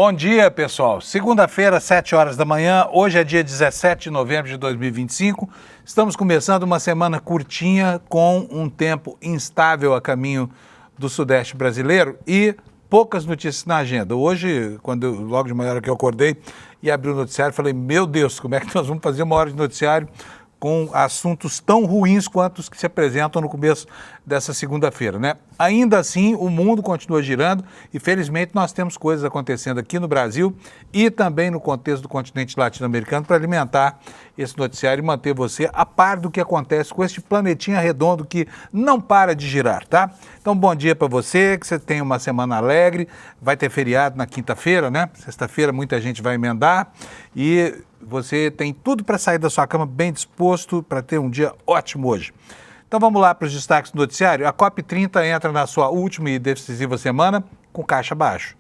Bom dia, pessoal. Segunda-feira, 7 horas da manhã. Hoje é dia 17 de novembro de 2025. Estamos começando uma semana curtinha com um tempo instável a caminho do Sudeste brasileiro e poucas notícias na agenda. Hoje, logo de manhã que eu acordei e abri o noticiário, falei, meu Deus, como é que nós vamos fazer uma hora de noticiário com assuntos tão ruins quanto os que se apresentam no começo dessa segunda-feira, né? Ainda assim, o mundo continua girando e, felizmente, nós temos coisas acontecendo aqui no Brasil e também no contexto do continente latino-americano para alimentar esse noticiário e manter você a par do que acontece com este planetinha redondo que não para de girar, tá? Então, bom dia para você, que você tenha uma semana alegre, vai ter feriado na quinta-feira, né? Sexta-feira muita gente vai emendar e você tem tudo para sair da sua cama bem disposto para ter um dia ótimo hoje. Então vamos lá para os destaques do noticiário. A COP30 entra na sua última e decisiva semana com caixa baixo.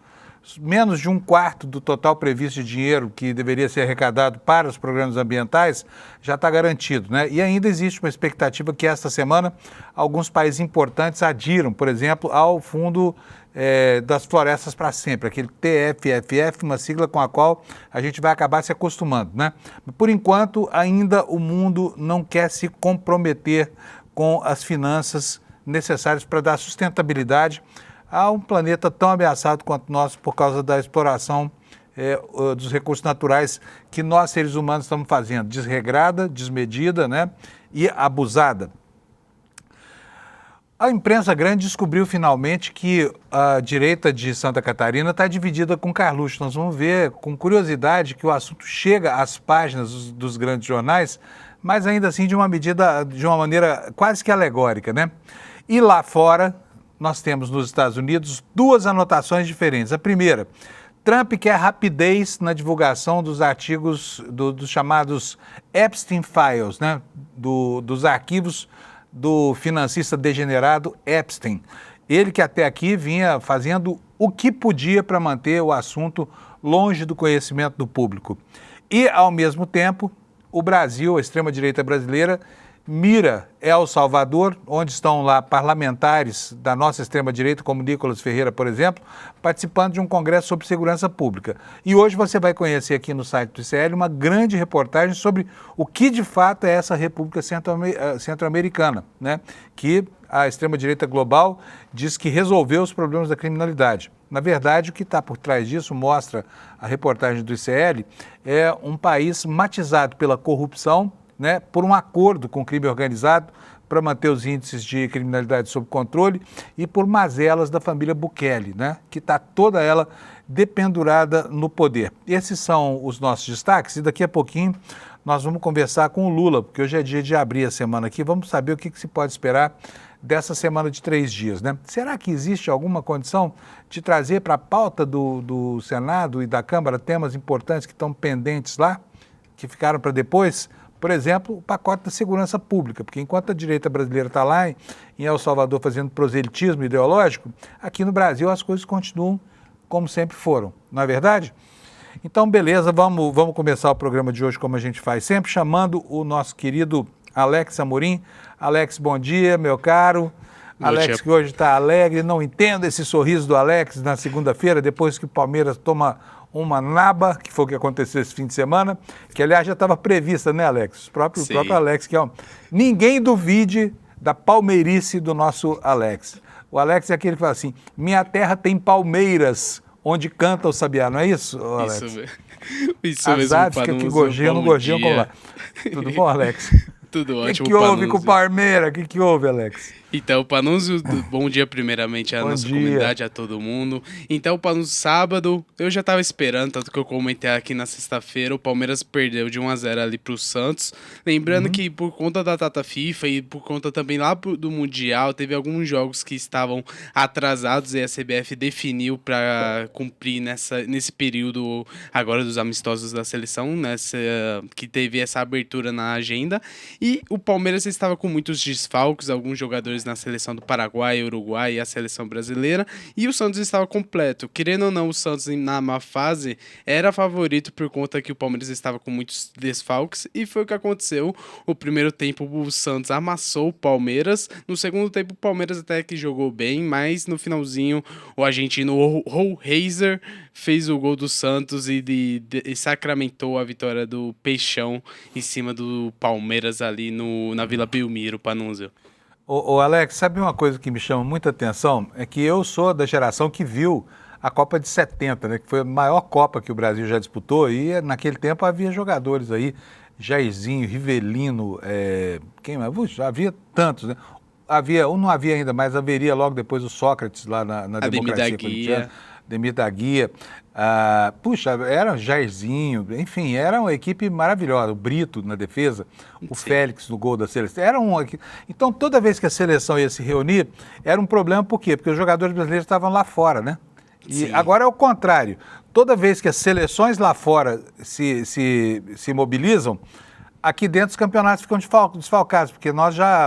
Menos de um quarto do total previsto de dinheiro que deveria ser arrecadado para os programas ambientais já está garantido, né? E ainda existe uma expectativa que esta semana alguns países importantes adiram, por exemplo, ao Fundo das Florestas para Sempre, aquele TFFF, uma sigla com a qual a gente vai acabar se acostumando, né? Por enquanto, ainda o mundo não quer se comprometer com as finanças necessárias para dar sustentabilidade a um planeta tão ameaçado quanto o nosso por causa da exploração dos recursos naturais que nós, seres humanos, estamos fazendo, desregrada, desmedida, né, e abusada. A imprensa grande descobriu finalmente que a direita de Santa Catarina está dividida com Carluxo. Nós vamos ver com curiosidade que o assunto chega às páginas dos grandes jornais, mas ainda assim de uma maneira quase que alegórica, né? E lá fora, nós temos nos Estados Unidos duas anotações diferentes. A primeira, Trump quer rapidez na divulgação dos artigos dos chamados Epstein Files, né? Dos arquivos do financista degenerado Epstein. Ele que até aqui vinha fazendo o que podia para manter o assunto longe do conhecimento do público. E, ao mesmo tempo, o Brasil, a extrema-direita brasileira, mira El Salvador, onde estão lá parlamentares da nossa extrema-direita, como Nicolas Ferreira, por exemplo, participando de um congresso sobre segurança pública. E hoje você vai conhecer aqui no site do ICL uma grande reportagem sobre o que de fato é essa República Centro-Americana, né? Que a extrema-direita global diz que resolveu os problemas da criminalidade. Na verdade, o que está por trás disso, mostra a reportagem do ICL, é um país matizado pela corrupção, né, por um acordo com o crime organizado para manter os índices de criminalidade sob controle e por mazelas da família Bukele, né, que está toda ela dependurada no poder. Esses são os nossos destaques e daqui a pouquinho nós vamos conversar com o Lula, porque hoje é dia de abrir a semana aqui, vamos saber o que se pode esperar dessa semana de 3 dias, né? Será que existe alguma condição de trazer para a pauta do Senado e da Câmara temas importantes que estão pendentes lá, que ficaram para depois? Por exemplo, o pacote da segurança pública, porque enquanto a direita brasileira está lá em El Salvador fazendo proselitismo ideológico, aqui no Brasil as coisas continuam como sempre foram, não é verdade? Então, beleza, vamos começar o programa de hoje como a gente faz sempre, chamando o nosso querido Alex Amorim. Alex, bom dia, meu caro. Alex, que hoje está alegre, não entendo esse sorriso do Alex na segunda-feira, depois que o Palmeiras toma uma naba, que foi o que aconteceu esse fim de semana, que aliás já estava prevista, né, Alex? O próprio Alex, que é ninguém duvide da palmeirice do nosso Alex. O Alex é aquele que fala assim, minha terra tem palmeiras, onde canta o sabiá, não é isso, Alex? Isso As mesmo. aves que aqui gorjeiam, não gorjeiam como lá. Tudo bom, Alex? Tudo ótimo, O que houve com o Palmeiras? O que houve, Alex? Então, Panunzio, bom dia primeiramente à nossa comunidade, a todo mundo. Então, Panunzio, sábado, eu já tava esperando, tanto que eu comentei aqui na sexta-feira, o Palmeiras perdeu de 1-0 ali pro Santos. Lembrando que por conta da data FIFA e por conta também lá do Mundial, teve alguns jogos que estavam atrasados e a CBF definiu para cumprir nesse período agora dos amistosos da seleção, que teve essa abertura na agenda. E o Palmeiras estava com muitos desfalques, alguns jogadores jogadores na seleção do Paraguai, Uruguai e a seleção brasileira, e o Santos estava completo. Querendo ou não, o Santos na má fase era favorito por conta que o Palmeiras estava com muitos desfalques, e foi o que aconteceu. O primeiro tempo o Santos amassou o Palmeiras, no segundo tempo o Palmeiras até que jogou bem, mas no finalzinho o argentino Rollheiser fez o gol do Santos e sacramentou a vitória do Peixão em cima do Palmeiras ali na Vila Belmiro, Panunzio. Ô Alex, sabe uma coisa que me chama muita atenção? É que eu sou da geração que viu a Copa de 70, né, que foi a maior Copa que o Brasil já disputou, e naquele tempo havia jogadores aí, Jairzinho, Rivelino, quem mais? Puxa, havia tantos, né? Não havia ainda, mas haveria logo depois o Sócrates lá na democracia corintiana. Ademir da Guia. Puxa, era Jairzinho, enfim, era uma equipe maravilhosa. O Brito na defesa, o Sim. Félix no gol da seleção. Então, toda vez que a seleção ia se reunir, era um problema, por quê? Porque os jogadores brasileiros estavam lá fora, né? E Sim. agora é o contrário. Toda vez que as seleções lá fora se mobilizam, aqui dentro os campeonatos ficam desfalcados, porque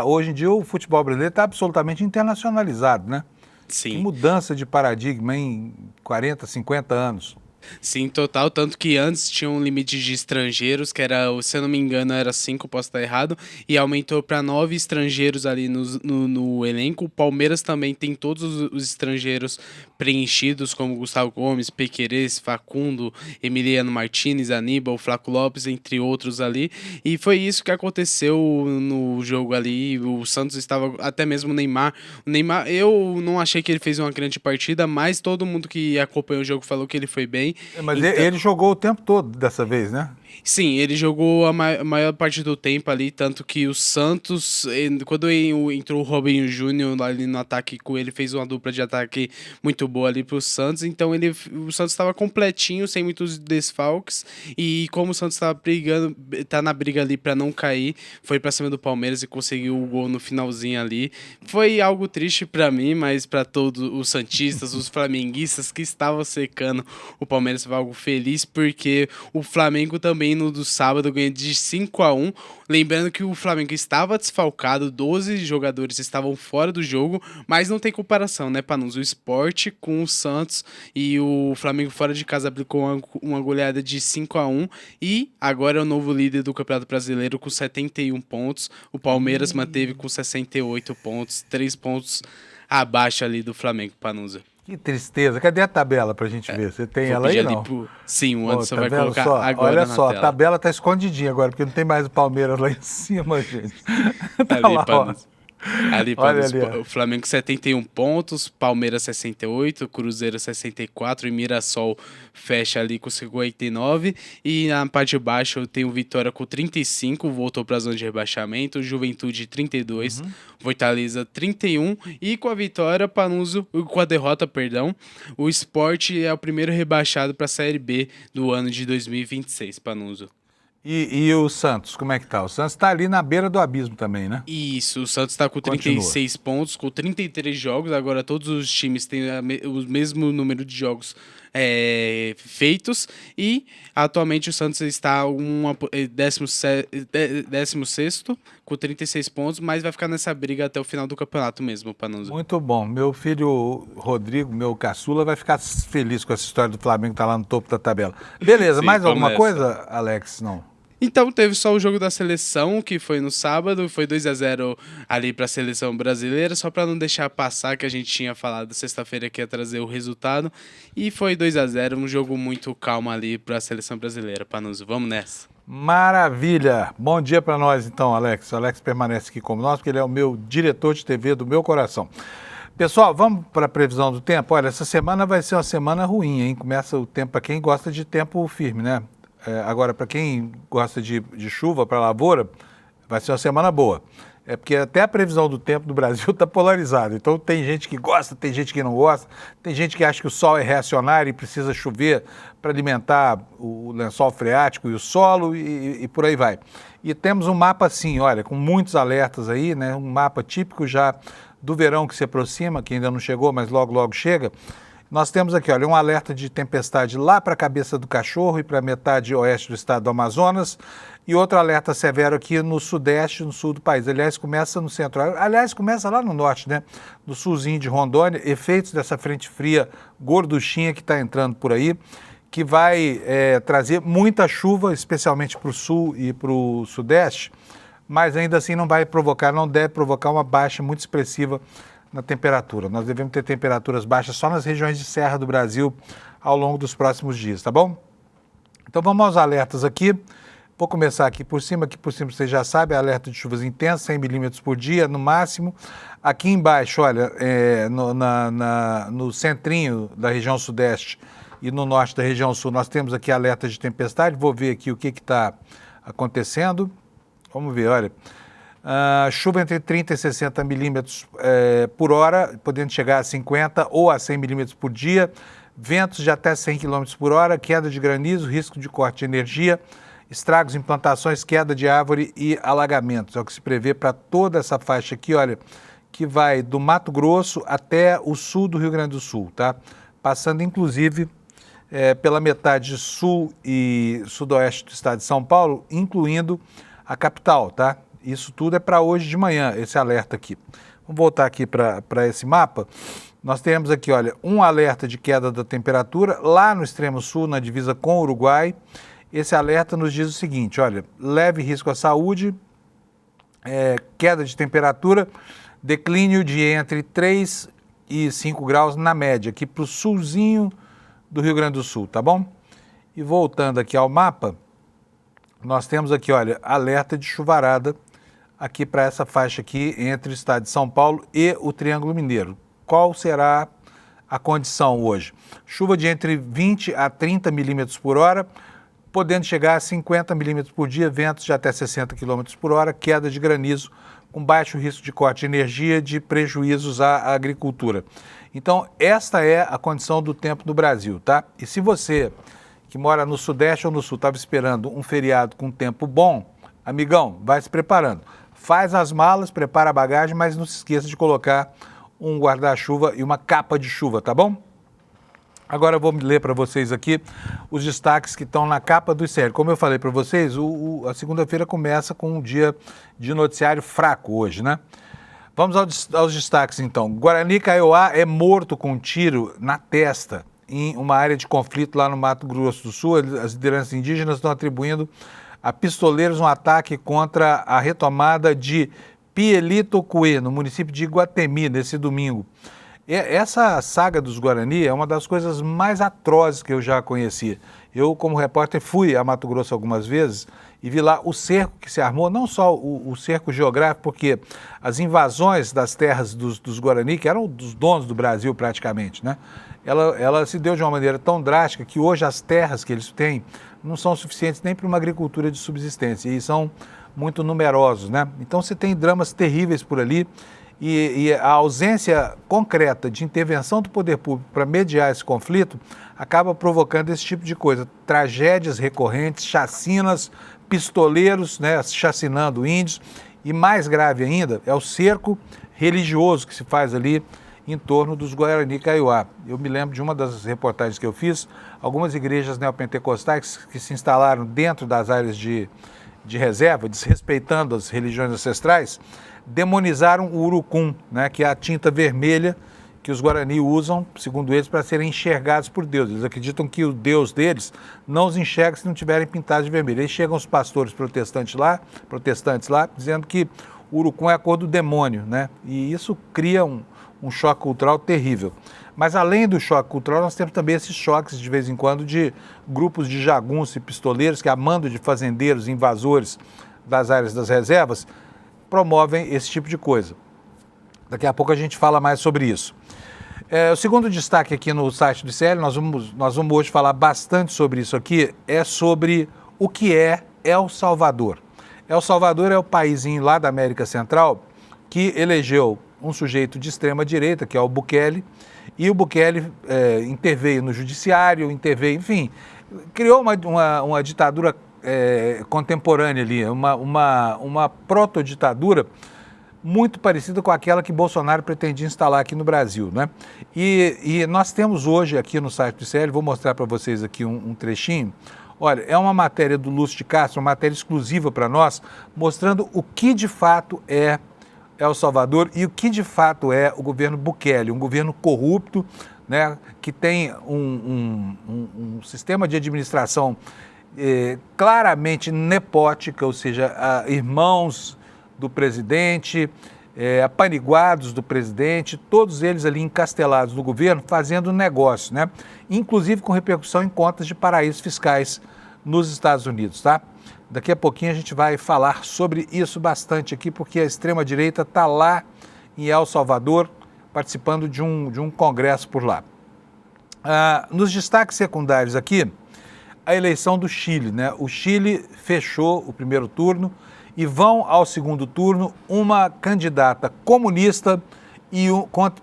hoje em dia, o futebol brasileiro está absolutamente internacionalizado, né? Sim. Que mudança de paradigma em 40, 50 anos. Sim, total, tanto que antes tinha um limite de estrangeiros, que era, se eu não me engano, era 5, posso estar errado, e aumentou para 9 estrangeiros ali no elenco. O Palmeiras também tem todos os estrangeiros preenchidos, como Gustavo Gomes, Pequerez, Facundo, Emiliano Martinez, Aníbal, Flaco Lopes, entre outros ali, e foi isso que aconteceu no jogo ali. O Santos estava, até mesmo o Neymar, eu não achei que ele fez uma grande partida, mas todo mundo que acompanhou o jogo falou que ele foi bem. Mas então, ele jogou o tempo todo dessa vez, né? Sim, ele jogou a maior parte do tempo ali, tanto que o Santos, quando entrou o Robinho Júnior ali no ataque com ele, fez uma dupla de ataque muito boa ali pro Santos, então o Santos estava completinho, sem muitos desfalques, e como o Santos estava brigando, tá na briga ali para não cair, foi para cima do Palmeiras e conseguiu o gol no finalzinho ali. Foi algo triste para mim, mas para todos os santistas, os flamenguistas que estavam secando o Palmeiras, foi algo feliz, porque o Flamengo também no do sábado ganha de 5-1, lembrando que o Flamengo estava desfalcado, 12 jogadores estavam fora do jogo, mas não tem comparação, né, Panunzio? O Sport com o Santos, e o Flamengo fora de casa aplicou uma goleada de 5-1, e agora é o novo líder do Campeonato Brasileiro com 71 pontos, o Palmeiras manteve com 68 pontos, 3 pontos abaixo ali do Flamengo, Panunzio. Que tristeza. Cadê a tabela pra gente ver? Você tem ela aí, não? Sim, o Anderson vai colocar só, agora olha na só, tela. A tabela tá escondidinha agora, porque não tem mais o Palmeiras lá em cima, gente. Tá ali, lá, ali, o Flamengo 71 pontos, Palmeiras 68, Cruzeiro 64 e Mirassol fecha ali com 59, e na parte de baixo tem o Vitória com 35, voltou para a zona de rebaixamento, Juventude 32, Fortaleza 31, e com a vitória, com a derrota, o Sport é o primeiro rebaixado para a Série B do ano de 2026, Panunzio. E o Santos, como é que tá? O Santos tá ali na beira do abismo também, né? Isso, o Santos tá com 36 pontos, com 33 jogos, agora todos os times têm o mesmo número de jogos feitos, e atualmente o Santos está 16º com 36 pontos, mas vai ficar nessa briga até o final do campeonato mesmo, Panunzio. Muito bom. Meu filho Rodrigo, meu caçula, vai ficar feliz com essa história do Flamengo estar lá no topo da tabela. Beleza, Sim, mais alguma coisa, Alex? Não. Então teve só o jogo da seleção, que foi no sábado, foi 2-0 ali para a seleção brasileira, só para não deixar passar que a gente tinha falado sexta-feira que ia trazer o resultado, e foi 2-0, um jogo muito calmo ali para a seleção brasileira. Panunzio, vamos nessa. Maravilha! Bom dia para nós então, Alex. O Alex permanece aqui como nós, porque ele é o meu diretor de TV do meu coração. Pessoal, vamos para a previsão do tempo? Olha, essa semana vai ser uma semana ruim, hein? Começa o tempo para quem gosta de tempo firme, né? Agora, para quem gosta de chuva para lavoura, vai ser uma semana boa. É porque até a previsão do tempo do Brasil está polarizada. Então tem gente que gosta, tem gente que não gosta, tem gente que acha que o sol é reacionário e precisa chover para alimentar o lençol freático e o solo e por aí vai. E temos um mapa assim, olha, com muitos alertas aí, né? Um mapa típico já do verão que se aproxima, que ainda não chegou, mas logo, logo chega. Nós temos aqui, olha, um alerta de tempestade lá para a Cabeça do Cachorro e para a metade oeste do estado do Amazonas, e outro alerta severo aqui no sudeste e no sul do país. Aliás, começa no centro. Aliás, começa lá no norte, né? No sulzinho de Rondônia, efeitos dessa frente fria gorduchinha que está entrando por aí, que vai trazer muita chuva, especialmente para o sul e para o sudeste, mas ainda assim não deve provocar uma baixa muito expressiva na temperatura. Nós devemos ter temperaturas baixas só nas regiões de serra do Brasil ao longo dos próximos dias, tá bom? Então vamos aos alertas aqui. Vou começar aqui por cima vocês já sabem, alerta de chuvas intensas, 100 milímetros por dia no máximo. Aqui embaixo, olha, no centrinho da região sudeste e no norte da região sul, nós temos aqui alerta de tempestade. Vou ver aqui o que está acontecendo. Vamos ver, olha. Chuva entre 30 e 60 milímetros por hora, podendo chegar a 50 ou a 100 milímetros por dia, ventos de até 100 quilômetros por hora, queda de granizo, risco de corte de energia, estragos em plantações, queda de árvore e alagamentos. É o que se prevê para toda essa faixa aqui, olha, que vai do Mato Grosso até o sul do Rio Grande do Sul, tá? Passando inclusive pela metade sul e sudoeste do estado de São Paulo, incluindo a capital, tá? Isso tudo é para hoje de manhã, esse alerta aqui. Vamos voltar aqui para esse mapa. Nós temos aqui, olha, um alerta de queda da temperatura lá no extremo sul, na divisa com o Uruguai. Esse alerta nos diz o seguinte, olha, leve risco à saúde, queda de temperatura, declínio de entre 3 e 5 graus na média, aqui para o sulzinho do Rio Grande do Sul, tá bom? E voltando aqui ao mapa, nós temos aqui, olha, alerta de chuvarada aqui para essa faixa aqui entre o estado de São Paulo e o Triângulo Mineiro. Qual será a condição hoje? Chuva de entre 20 a 30 milímetros por hora, podendo chegar a 50 milímetros por dia, ventos de até 60 quilômetros por hora, queda de granizo, com baixo risco de corte de energia, de prejuízos à agricultura. Então, esta é a condição do tempo no Brasil, tá? E se você que mora no sudeste ou no sul estava esperando um feriado com tempo bom, amigão, vai se preparando. Faz as malas, prepara a bagagem, mas não se esqueça de colocar um guarda-chuva e uma capa de chuva, tá bom? Agora eu vou ler para vocês aqui os destaques que estão na capa do ICL. Como eu falei para vocês, a segunda-feira começa com um dia de noticiário fraco hoje, né? Vamos aos destaques então. Guarani Kaiowá é morto com um tiro na testa em uma área de conflito lá no Mato Grosso do Sul. As lideranças indígenas estão atribuindo a pistoleiros um ataque contra a retomada de Pielitocuê, no município de Iguatemi, nesse domingo. Essa saga dos Guarani é uma das coisas mais atrozes que eu já conheci. Eu, como repórter, fui a Mato Grosso algumas vezes e vi lá o cerco que se armou, não só o cerco geográfico, porque as invasões das terras dos Guarani, que eram dos donos do Brasil praticamente, né? Ela se deu de uma maneira tão drástica que hoje as terras que eles têm não são suficientes nem para uma agricultura de subsistência e são muito numerosos, né? Então você tem dramas terríveis por ali e a ausência concreta de intervenção do poder público para mediar esse conflito acaba provocando esse tipo de coisa, tragédias recorrentes, chacinas, pistoleiros, né, chacinando índios, e mais grave ainda é o cerco religioso que se faz ali em torno dos Guarani Kaiowá. Eu me lembro de uma das reportagens que eu fiz, algumas igrejas neopentecostais que se instalaram dentro das áreas de reserva, desrespeitando as religiões ancestrais, demonizaram o urucum, né, que é a tinta vermelha que os Guarani usam, segundo eles, para serem enxergados por Deus. Eles acreditam que o Deus deles não os enxerga se não tiverem pintados de vermelho. Aí chegam os pastores protestantes lá, dizendo que o urucum é a cor do demônio, né? E isso cria um choque cultural terrível. Mas além do choque cultural, nós temos também esses choques, de vez em quando, de grupos de jagunços e pistoleiros que, a mando de fazendeiros, invasores das áreas das reservas, promovem esse tipo de coisa. Daqui a pouco a gente fala mais sobre isso. O segundo destaque aqui no site do ICL, nós vamos hoje falar bastante sobre isso aqui, é sobre o que é El Salvador. El Salvador é o paísinho lá da América Central que elegeu um sujeito de extrema direita, que é o Bukele, e o Bukele interveio no judiciário, enfim, criou uma ditadura contemporânea ali, uma protoditadura muito parecida com aquela que Bolsonaro pretendia instalar aqui no Brasil, né? E nós temos hoje aqui no site do ICL, vou mostrar para vocês aqui um trechinho. Olha, é uma matéria do Lúcio de Castro, uma matéria exclusiva para nós, mostrando o que de fato é El Salvador e o que de fato é o governo Bukele, um governo corrupto, né, que tem um sistema de administração claramente nepótica, ou seja, irmãos do presidente, apaniguados do presidente, todos eles ali encastelados no governo, fazendo negócio, né? Inclusive com repercussão em contas de paraísos fiscais nos Estados Unidos, tá? Daqui a pouquinho a gente vai falar sobre isso bastante aqui, porque a extrema-direita está lá em El Salvador, participando de um congresso por lá. Nos destaques secundários aqui, a eleição do Chile, né? O Chile fechou o primeiro turno e vão ao segundo turno uma candidata comunista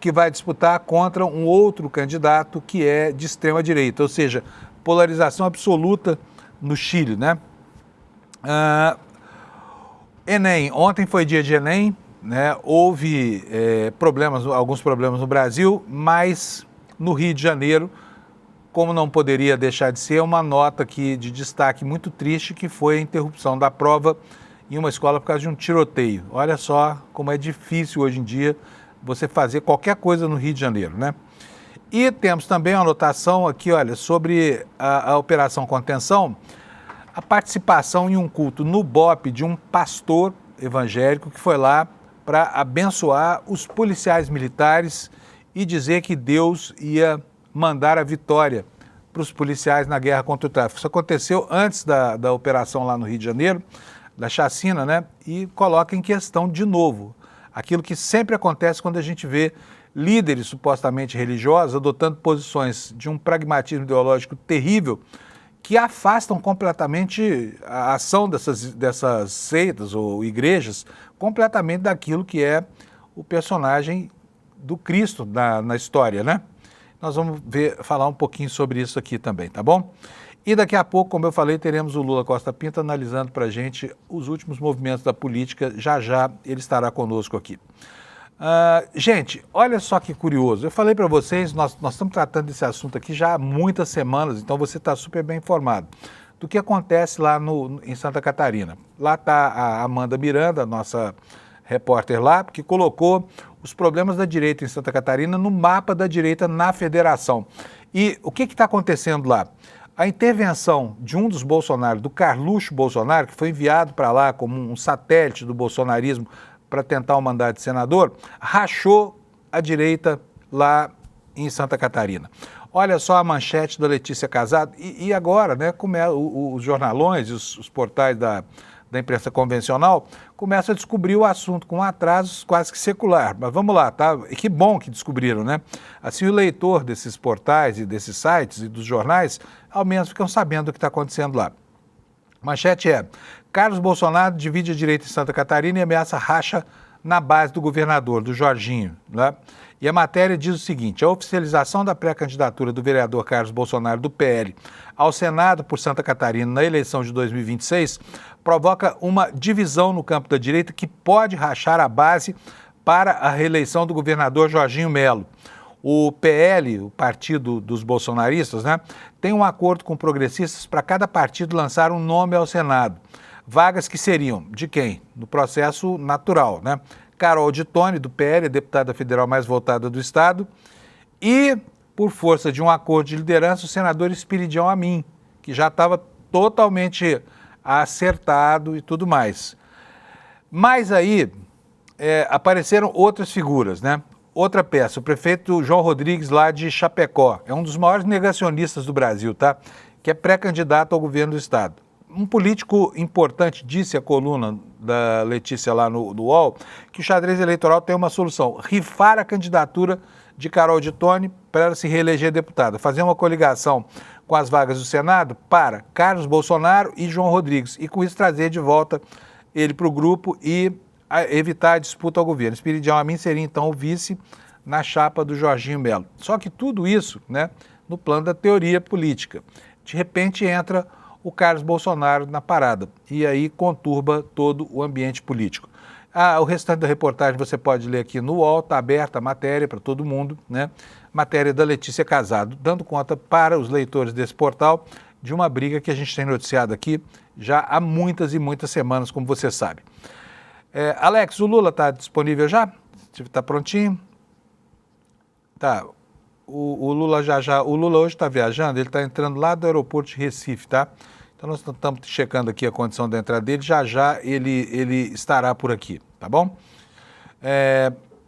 que vai disputar contra um outro candidato que é de extrema-direita, ou seja, polarização absoluta no Chile, né? Enem, ontem foi dia de Enem, né? Houve alguns problemas no Brasil, mas no Rio de Janeiro, como não poderia deixar de ser, uma nota aqui de destaque muito triste, que foi a interrupção da prova em uma escola por causa de um tiroteio. Olha só como é difícil hoje em dia você fazer qualquer coisa no Rio de Janeiro, né? E temos também uma anotação aqui, olha, sobre a Operação Contenção, a participação em um culto no BOPE de um pastor evangélico que foi lá para abençoar os policiais militares e dizer que Deus ia mandar a vitória para os policiais na guerra contra o tráfico. Isso aconteceu antes da operação lá no Rio de Janeiro, da chacina, né? E coloca em questão de novo aquilo que sempre acontece quando a gente vê líderes supostamente religiosos adotando posições de um pragmatismo ideológico terrível que afastam completamente a ação dessas seitas ou igrejas completamente daquilo que é o personagem do Cristo na história, né? Nós vamos falar um pouquinho sobre isso aqui também, tá bom? E daqui a pouco, como eu falei, teremos o Lula Costa Pinto analisando para a gente os últimos movimentos da política. Já já ele estará conosco aqui. Gente, olha só que curioso. Eu falei para vocês, nós estamos tratando desse assunto aqui já há muitas semanas, então você está super bem informado do que acontece lá em Santa Catarina. Lá está a Amanda Miranda, nossa repórter lá, que colocou os problemas da direita em Santa Catarina no mapa da direita na federação. E o que está acontecendo lá? A intervenção de um dos Bolsonaro, do Carluxo Bolsonaro, que foi enviado para lá como um satélite do bolsonarismo para tentar o mandato de senador, rachou a direita lá em Santa Catarina. Olha só a manchete da Letícia Casado e agora, né, como os jornalões e os portais da imprensa convencional começam a descobrir o assunto com atrasos quase que secular. Mas vamos lá, tá? E que bom que descobriram, né? Assim o leitor desses portais e desses sites e dos jornais, ao menos ficam sabendo do que está acontecendo lá. Manchete é: Carlos Bolsonaro divide a direita em Santa Catarina e ameaça racha na base do governador, do Jorginho, né? E a matéria diz o seguinte: a oficialização da pré-candidatura do vereador Carlos Bolsonaro, do PL, ao Senado por Santa Catarina na eleição de 2026 provoca uma divisão no campo da direita que pode rachar a base para a reeleição do governador Jorginho Melo. O PL, o partido dos bolsonaristas, né, tem um acordo com progressistas para cada partido lançar um nome ao Senado. Vagas que seriam de quem? No processo natural, né? Carol de Tone, do PL, deputada federal mais votada do Estado, e, por força de um acordo de liderança, o senador Espiridião Amin, que já estava totalmente acertado e tudo mais. Mas aí apareceram outras figuras, né? Outra peça, o prefeito João Rodrigues, lá de Chapecó, é um dos maiores negacionistas do Brasil, tá? Que é pré-candidato ao governo do Estado. Um político importante disse a coluna da Letícia lá no UOL que o xadrez eleitoral tem uma solução: rifar a candidatura de Carol de Tone para ela se reeleger deputada, fazer uma coligação com as vagas do Senado para Carlos Bolsonaro e João Rodrigues, e com isso trazer de volta ele para o grupo e evitar a disputa ao governo. Espiridião Amin seria então o vice na chapa do Jorginho Melo. Só que tudo isso, né, no plano da teoria política. De repente entra o Carlos Bolsonaro na parada e aí conturba todo o ambiente político. O restante da reportagem você pode ler aqui no UOL, está aberta a matéria para todo mundo, né? Matéria da Letícia Casado, dando conta para os leitores desse portal de uma briga que a gente tem noticiado aqui já há muitas e muitas semanas, como você sabe. Alex, o Lula está disponível já? Está prontinho? Tá. O Lula o Lula hoje está viajando, ele está entrando lá do aeroporto de Recife, tá? Então nós estamos checando aqui a condição da entrada dele, já ele estará por aqui, tá bom?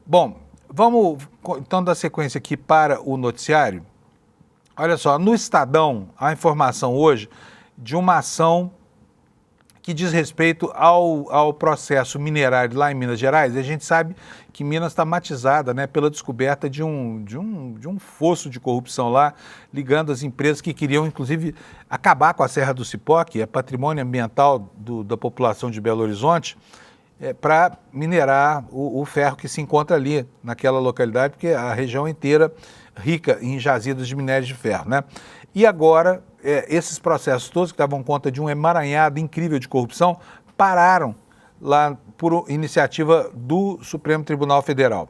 Bom, vamos então dar sequência aqui para o noticiário. Olha só, no Estadão, há informação hoje de uma ação que diz respeito ao processo minerário lá em Minas Gerais. E a gente sabe que Minas está matizada, né, pela descoberta de um fosso de corrupção lá, ligando as empresas que queriam, inclusive, acabar com a Serra do Cipó, que é patrimônio ambiental da população de Belo Horizonte, para minerar o ferro que se encontra ali naquela localidade, porque a região inteira rica em jazidas de minério de ferro, né? E agora, esses processos todos que davam conta de um emaranhado incrível de corrupção pararam lá por iniciativa do Supremo Tribunal Federal.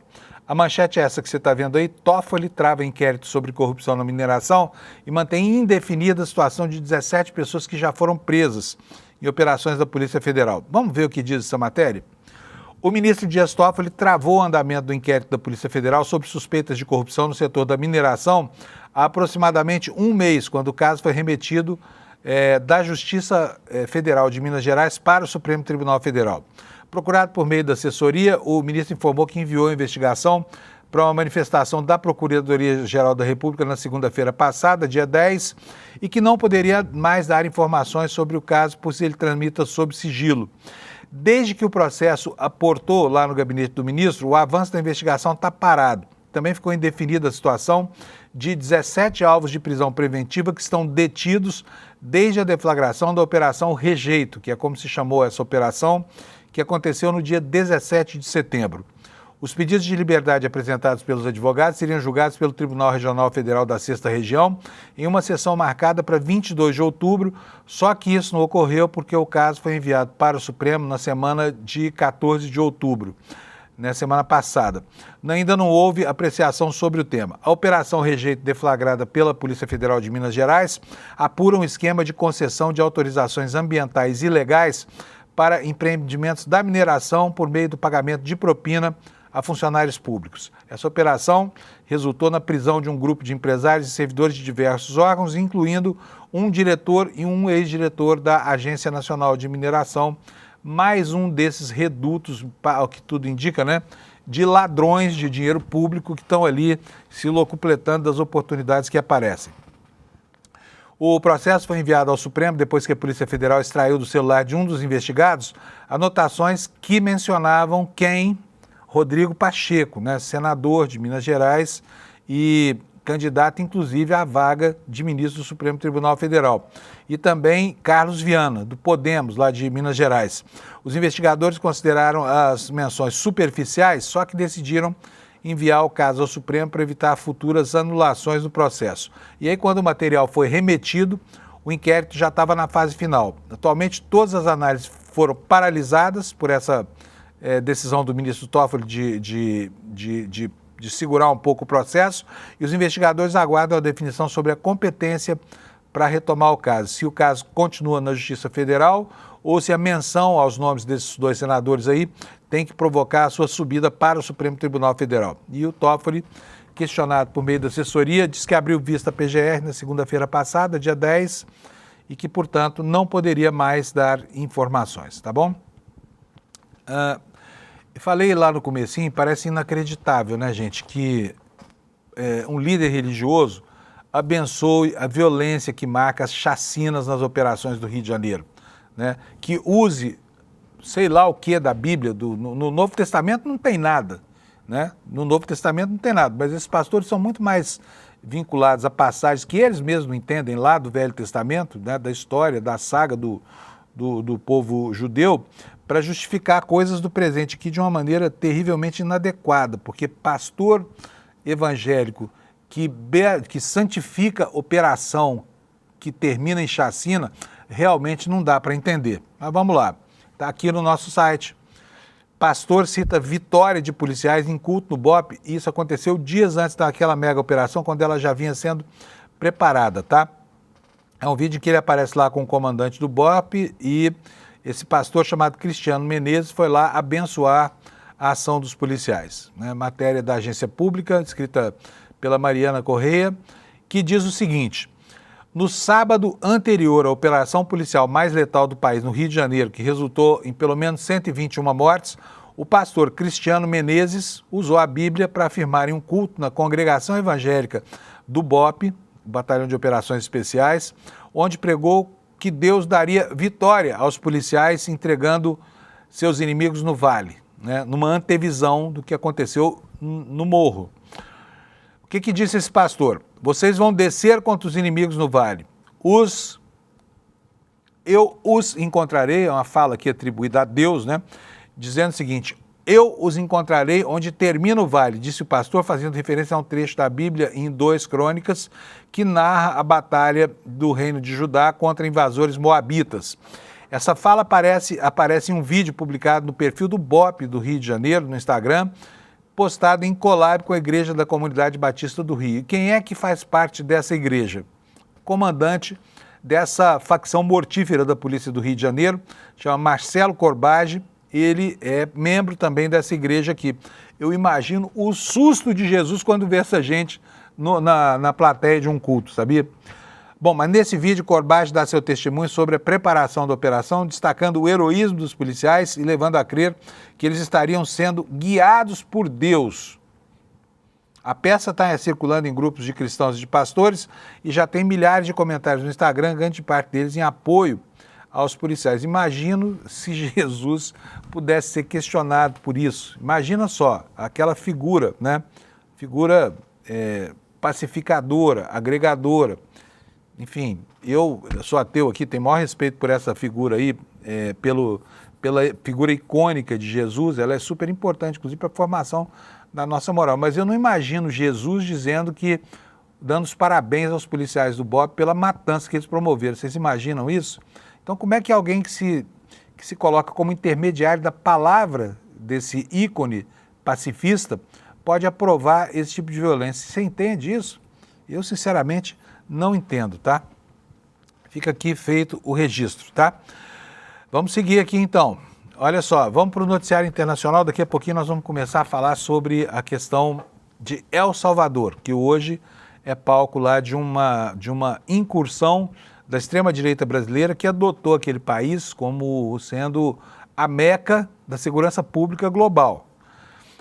A manchete é essa que você está vendo aí: Toffoli trava inquérito sobre corrupção na mineração e mantém indefinida a situação de 17 pessoas que já foram presas em operações da Polícia Federal. Vamos ver o que diz essa matéria? O ministro Dias Toffoli travou o andamento do inquérito da Polícia Federal sobre suspeitas de corrupção no setor da mineração há aproximadamente um mês, quando o caso foi remetido da Justiça Federal de Minas Gerais para o Supremo Tribunal Federal. Procurado por meio da assessoria, o ministro informou que enviou a investigação para uma manifestação da Procuradoria-Geral da República na segunda-feira passada, dia 10, e que não poderia mais dar informações sobre o caso, pois ele tramita sob sigilo. Desde que o processo aportou lá no gabinete do ministro, o avanço da investigação está parado. Também ficou indefinida a situação de 17 alvos de prisão preventiva que estão detidos desde a deflagração da Operação Rejeito, que é como se chamou essa operação, que aconteceu no dia 17 de setembro. Os pedidos de liberdade apresentados pelos advogados seriam julgados pelo Tribunal Regional Federal da 6ª Região em uma sessão marcada para 22 de outubro, só que isso não ocorreu porque o caso foi enviado para o Supremo na semana de 14 de outubro, na semana passada. Ainda não houve apreciação sobre o tema. A Operação Rejeito, deflagrada pela Polícia Federal de Minas Gerais, apura um esquema de concessão de autorizações ambientais ilegais para empreendimentos da mineração por meio do pagamento de propina a funcionários públicos. Essa operação resultou na prisão de um grupo de empresários e servidores de diversos órgãos, incluindo um diretor e um ex-diretor da Agência Nacional de Mineração, mais um desses redutos, ao que tudo indica, né, de ladrões de dinheiro público que estão ali se locupletando das oportunidades que aparecem. O processo foi enviado ao Supremo depois que a Polícia Federal extraiu do celular de um dos investigados anotações que mencionavam quem? Rodrigo Pacheco, né, senador de Minas Gerais e candidato, inclusive, à vaga de ministro do Supremo Tribunal Federal. E também Carlos Viana, do Podemos, lá de Minas Gerais. Os investigadores consideraram as menções superficiais, só que decidiram enviar o caso ao Supremo para evitar futuras anulações do processo. E aí, quando o material foi remetido, o inquérito já estava na fase final. Atualmente, todas as análises foram paralisadas por essa decisão do ministro Toffoli de segurar um pouco o processo, e os investigadores aguardam a definição sobre a competência para retomar o caso. Se o caso continua na Justiça Federal ou se a menção aos nomes desses dois senadores aí tem que provocar a sua subida para o Supremo Tribunal Federal. E o Toffoli, questionado por meio da assessoria, disse que abriu vista à PGR na segunda-feira passada, dia 10, e que, portanto, não poderia mais dar informações, tá bom? Falei lá no comecinho, parece inacreditável, né, gente, que um líder religioso abençoe a violência que marca as chacinas nas operações do Rio de Janeiro, né, que use sei lá o que da Bíblia, no Novo Testamento não tem nada, né, no Novo Testamento não tem nada, mas esses pastores são muito mais vinculados a passagens que eles mesmos entendem lá do Velho Testamento, né, da história, da saga do povo judeu, para justificar coisas do presente aqui de uma maneira terrivelmente inadequada, porque pastor evangélico que santifica operação que termina em chacina, realmente não dá para entender. Mas vamos lá, está aqui no nosso site. Pastor cita vitória de policiais em culto no BOPE. Isso aconteceu dias antes daquela mega operação, quando ela já vinha sendo preparada, tá? É um vídeo que ele aparece lá com o comandante do BOPE e esse pastor chamado Cristiano Menezes foi lá abençoar a ação dos policiais. Né? Matéria da agência pública, escrita pela Mariana Correia, que diz o seguinte: no sábado anterior à operação policial mais letal do país, no Rio de Janeiro, que resultou em pelo menos 121 mortes, o pastor Cristiano Menezes usou a Bíblia para afirmar em um culto na congregação evangélica do BOPE, Batalhão de Operações Especiais, onde pregou que Deus daria vitória aos policiais entregando seus inimigos no vale, né, numa antevisão do que aconteceu no morro. O que disse esse pastor? Vocês vão descer contra os inimigos no vale. Eu os encontrarei, é uma fala aqui atribuída a Deus, né? Dizendo o seguinte: eu os encontrarei onde termina o vale, disse o pastor, fazendo referência a um trecho da Bíblia em 2 Crônicas, que narra a batalha do reino de Judá contra invasores moabitas. Essa fala aparece em um vídeo publicado no perfil do BOPE do Rio de Janeiro, no Instagram, postado em collab com a Igreja da Comunidade Batista do Rio. Quem é que faz parte dessa igreja? Comandante dessa facção mortífera da Polícia do Rio de Janeiro, chama Marcelo Corbage. Ele é membro também dessa igreja aqui. Eu imagino o susto de Jesus quando vê essa gente na plateia de um culto, sabia? Bom, mas nesse vídeo, Corbage dá seu testemunho sobre a preparação da operação, destacando o heroísmo dos policiais e levando a crer que eles estariam sendo guiados por Deus. A peça está circulando em grupos de cristãos e de pastores e já tem milhares de comentários no Instagram, grande parte deles em apoio aos policiais. Imagino se Jesus pudesse ser questionado por isso. Imagina só, aquela figura, né? Figura pacificadora, agregadora. Enfim, eu sou ateu aqui, tenho maior respeito por essa figura aí, pela figura icônica de Jesus. Ela é super importante, inclusive, para a formação da nossa moral. Mas eu não imagino Jesus dando os parabéns aos policiais do BOPE pela matança que eles promoveram. Vocês imaginam isso? Então, como é que alguém que se coloca como intermediário da palavra desse ícone pacifista pode aprovar esse tipo de violência? Você entende isso? Eu, sinceramente, não entendo, tá? Fica aqui feito o registro, tá? Vamos seguir aqui, então. Olha só, vamos para o noticiário internacional. Daqui a pouquinho nós vamos começar a falar sobre a questão de El Salvador, que hoje é palco lá de uma incursão da extrema-direita brasileira que adotou aquele país como sendo a meca da segurança pública global.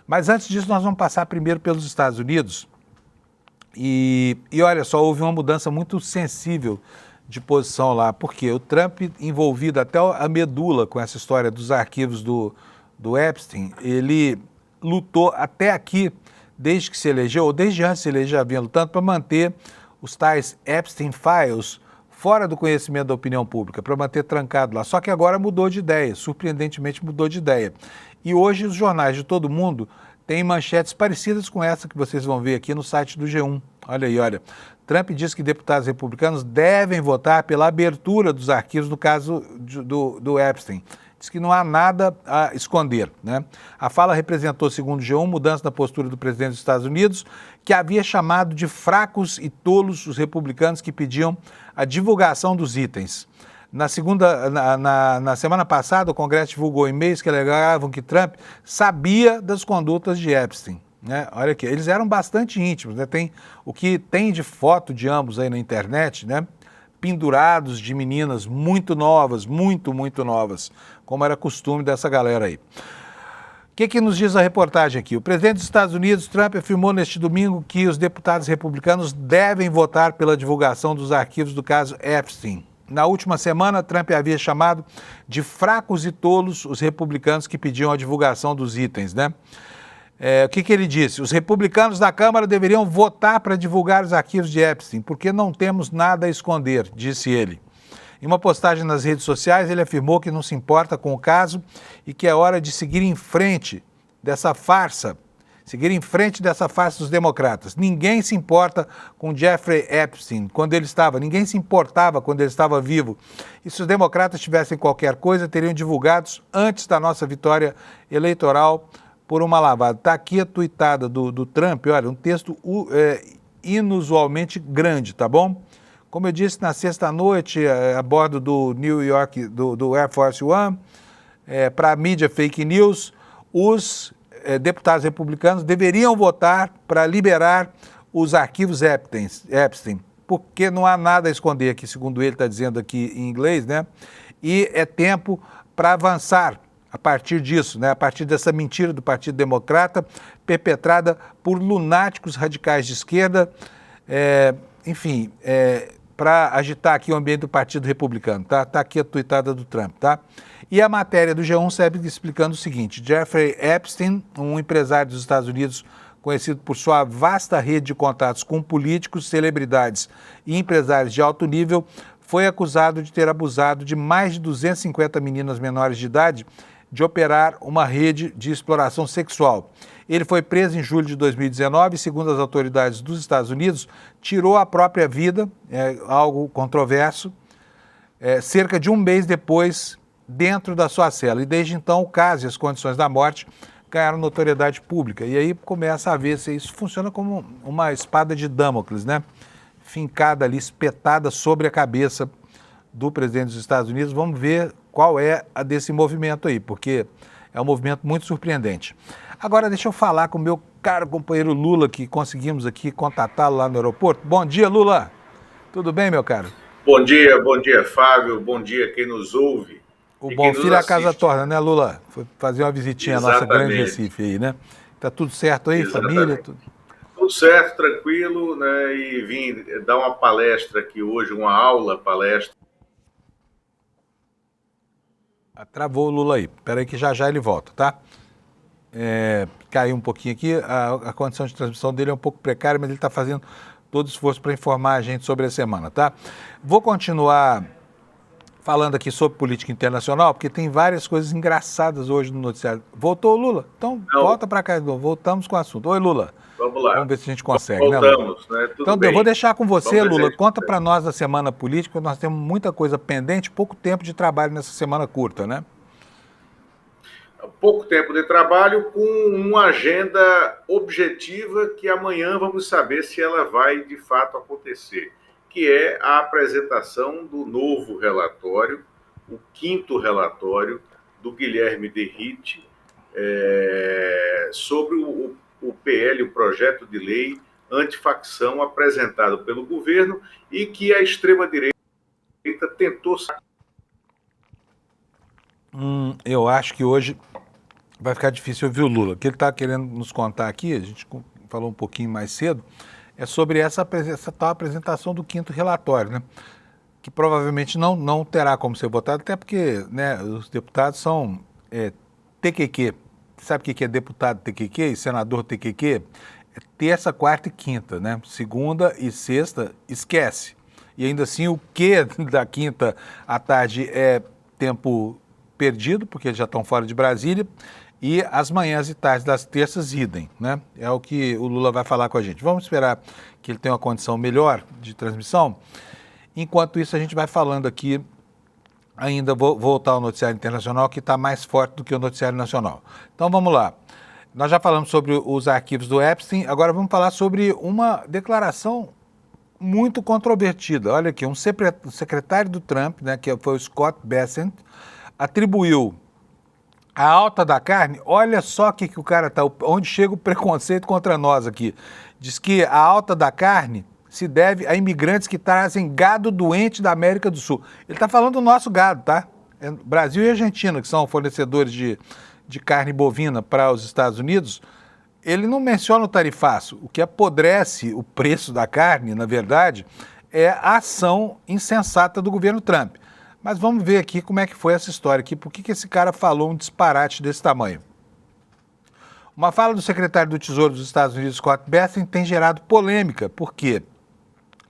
Mas antes disso, nós vamos passar primeiro pelos Estados Unidos. E olha só, houve uma mudança muito sensível de posição lá, porque o Trump, envolvido até a medula com essa história dos arquivos do Epstein, ele lutou até aqui, desde que se elegeu, ou desde antes de se eleger, já vinha lutando para manter os tais Epstein Files fora do conhecimento da opinião pública, para manter trancado lá. Só que agora mudou de ideia, surpreendentemente mudou de ideia. E hoje os jornais de todo mundo têm manchetes parecidas com essa que vocês vão ver aqui no site do G1. Olha aí, olha. Trump diz que deputados republicanos devem votar pela abertura dos arquivos no caso do Epstein. Diz que não há nada a esconder, né? A fala representou, segundo o G1, mudança na postura do presidente dos Estados Unidos, que havia chamado de fracos e tolos os republicanos que pediam a divulgação dos itens. Na semana passada, o Congresso divulgou e-mails que alegavam que Trump sabia das condutas de Epstein. Né? Olha aqui, eles eram bastante íntimos, né? O que tem de foto de ambos aí na internet, né? Pendurados de meninas muito novas, muito novas, como era costume dessa galera aí. O que nos diz a reportagem aqui? O presidente dos Estados Unidos, Trump, afirmou neste domingo que os deputados republicanos devem votar pela divulgação dos arquivos do caso Epstein. Na última semana, Trump havia chamado de fracos e tolos os republicanos que pediam a divulgação dos itens, né? O que ele disse? Os republicanos da Câmara deveriam votar para divulgar os arquivos de Epstein, porque não temos nada a esconder, disse ele. Em uma postagem nas redes sociais, ele afirmou que não se importa com o caso e que é hora de seguir em frente dessa farsa, seguir em frente dessa face dos democratas. Ninguém se importa com Jeffrey Epstein quando ele estava, ninguém se importava quando ele estava vivo. E se os democratas tivessem qualquer coisa, teriam divulgados antes da nossa vitória eleitoral por uma lavada. Está aqui a tuitada do Trump, olha, um texto inusualmente grande, tá bom? Como eu disse, na sexta-noite, a bordo do New York, do Air Force One, para a mídia fake news, os deputados republicanos deveriam votar para liberar os arquivos Epstein, porque não há nada a esconder aqui, segundo ele está dizendo aqui em inglês, né? E é tempo para avançar a partir disso, né? A partir dessa mentira do Partido Democrata, perpetrada por lunáticos radicais de esquerda, enfim, para agitar aqui o ambiente do Partido Republicano, tá? Tá aqui a tuitada do Trump, tá? E a matéria do G1 segue explicando o seguinte: Jeffrey Epstein, um empresário dos Estados Unidos conhecido por sua vasta rede de contatos com políticos, celebridades e empresários de alto nível, foi acusado de ter abusado de mais de 250 meninas menores de idade, de operar uma rede de exploração sexual. Ele foi preso em julho de 2019 e, segundo as autoridades dos Estados Unidos, tirou a própria vida, algo controverso, cerca de um mês depois, dentro da sua cela. E desde então o caso e as condições da morte ganharam notoriedade pública. E aí começa a ver se isso funciona como uma espada de Damocles, né? Fincada ali, espetada sobre a cabeça do presidente dos Estados Unidos. Vamos ver qual é a desse movimento aí, porque é um movimento muito surpreendente. Agora deixa eu falar com o meu caro companheiro Lula, que conseguimos aqui contatá-lo lá no aeroporto. Bom dia, Lula. Tudo bem, meu caro? Bom dia, Fábio. Bom dia quem nos ouve. O bom filho a casa torna, né, Lula? Foi fazer uma visitinha à nossa grande Recife aí, né? Tá tudo certo aí, Exatamente. Família? Tudo certo, tranquilo, né? E vim dar uma palestra aqui hoje, uma palestra. Travou o Lula aí. Espera aí que já ele volta, tá? Caiu um pouquinho aqui. A condição de transmissão dele é um pouco precária, mas ele está fazendo todo o esforço para informar a gente sobre a semana, tá? Vou continuar falando aqui sobre política internacional, porque tem várias coisas engraçadas hoje no noticiário. Voltou o Lula? Então, volta para cá de novo. Voltamos com o assunto. Oi, Lula. Vamos lá. Vamos ver se a gente consegue, Voltamos, né, Lula? Tudo então, bem. Eu vou deixar com você, Vamos Lula. Conta para nós da semana política, nós temos muita coisa pendente, pouco tempo de trabalho nessa semana curta, né? Pouco tempo de trabalho com uma agenda objetiva que amanhã vamos saber se ela vai de fato acontecer, que é a apresentação do novo relatório, o 5º relatório do Guilherme Derrite, sobre o PL, o projeto de lei antifacção apresentado pelo governo e que a extrema-direita tentou... Eu acho que hoje vai ficar difícil ouvir o Lula. O que ele está querendo nos contar aqui, a gente falou um pouquinho mais cedo, é sobre essa tal apresentação do 5º relatório, né? Que provavelmente não terá como ser votado, até porque, né, os deputados são TQQ. Sabe o que é deputado TQQ e senador TQQ? É terça, quarta e quinta, né? Segunda e sexta, esquece. E ainda assim, o que da quinta à tarde é tempo perdido, porque eles já estão fora de Brasília, e as manhãs e tardes das terças, idem, né? É o que o Lula vai falar com a gente. Vamos esperar que ele tenha uma condição melhor de transmissão. Enquanto isso, a gente vai falando aqui, ainda vou voltar ao noticiário internacional, que está mais forte do que o noticiário nacional. Então, vamos lá. Nós já falamos sobre os arquivos do Epstein, agora vamos falar sobre uma declaração muito controvertida. Olha aqui, um secretário do Trump, né, que foi o Scott Bessent, atribuiu a alta da carne. Olha só que o cara está, onde chega o preconceito contra nós aqui. Diz que a alta da carne se deve a imigrantes que trazem gado doente da América do Sul. Ele está falando do nosso gado, tá? Brasil e Argentina, que são fornecedores de carne bovina para os Estados Unidos. Ele não menciona o tarifaço. O que apodrece o preço da carne, na verdade, é a ação insensata do governo Trump. Mas vamos ver aqui como é que foi essa história aqui, por que esse cara falou um disparate desse tamanho. Uma fala do secretário do Tesouro dos Estados Unidos, Scott Bessent, tem gerado polêmica. Por quê?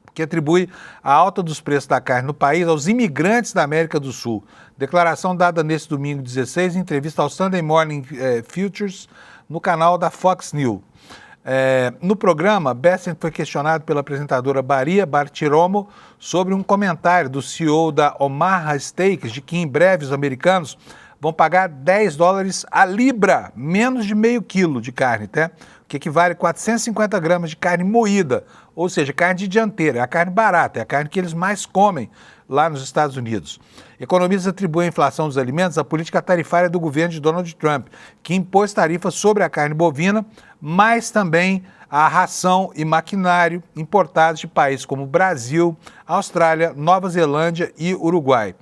Porque atribui a alta dos preços da carne no país aos imigrantes da América do Sul. Declaração dada nesse domingo 16 em entrevista ao Sunday Morning Futures no canal da Fox News. No programa, Bessent foi questionado pela apresentadora Maria Bartiromo sobre um comentário do CEO da Omaha Steaks de que em breve os americanos vão pagar $10 a libra, menos de meio quilo de carne, tá? O que equivale a 450 gramas de carne moída, ou seja, carne de dianteira, é a carne barata, é a carne que eles mais comem lá nos Estados Unidos. Economistas atribuem a inflação dos alimentos à política tarifária do governo de Donald Trump, que impôs tarifas sobre a carne bovina, mas também a ração e maquinário importados de países como Brasil, Austrália, Nova Zelândia e Uruguai.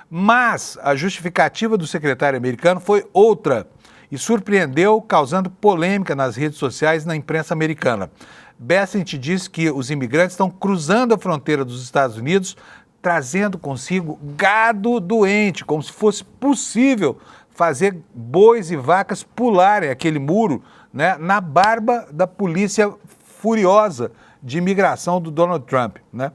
Mas a justificativa do secretário americano foi outra e surpreendeu, causando polêmica nas redes sociais e na imprensa americana. Bessent diz que os imigrantes estão cruzando a fronteira dos Estados Unidos, trazendo consigo gado doente, como se fosse possível fazer bois e vacas pularem aquele muro, né, na barba da polícia furiosa de imigração do Donald Trump, né?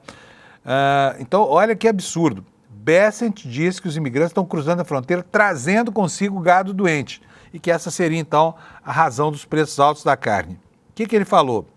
Então, olha que absurdo. Bessent diz que os imigrantes estão cruzando a fronteira trazendo consigo gado doente e que essa seria, então, a razão dos preços altos da carne. O que ele falou?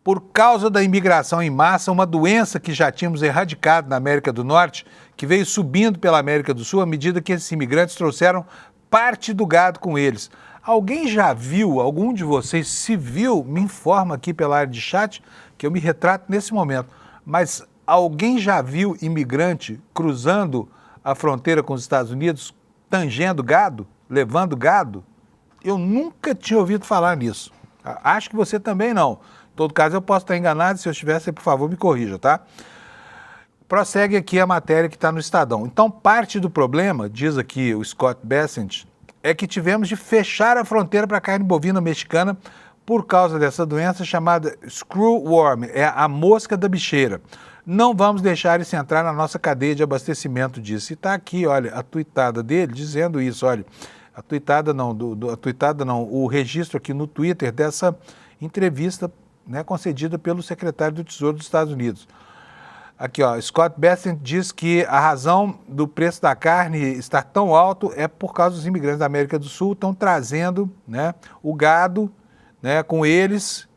Por causa da imigração em massa, uma doença que já tínhamos erradicado na América do Norte, que veio subindo pela América do Sul à medida que esses imigrantes trouxeram parte do gado com eles. Alguém já viu, algum de vocês se viu, me informa aqui pela área de chat, que eu me retrato nesse momento, mas alguém já viu imigrante cruzando a fronteira com os Estados Unidos, tangendo gado, levando gado? Eu nunca tinha ouvido falar nisso. Acho que você também não. Em todo caso, eu posso estar enganado. Se eu estivesse, por favor, me corrija, tá? Prossegue aqui a matéria que está no Estadão. Então, parte do problema, diz aqui o Scott Bessent, é que tivemos de fechar a fronteira para a carne bovina mexicana por causa dessa doença chamada screwworm, é a mosca da bicheira. Não vamos deixar isso entrar na nossa cadeia de abastecimento disso. E está aqui, olha, a tuitada dele dizendo isso, olha, a tuitada não, o registro aqui no Twitter dessa entrevista, né, concedida pelo secretário do Tesouro dos Estados Unidos. Aqui, ó, Scott Bessent diz que a razão do preço da carne estar tão alto é por causa dos imigrantes da América do Sul estão trazendo, né, o gado, né, com eles,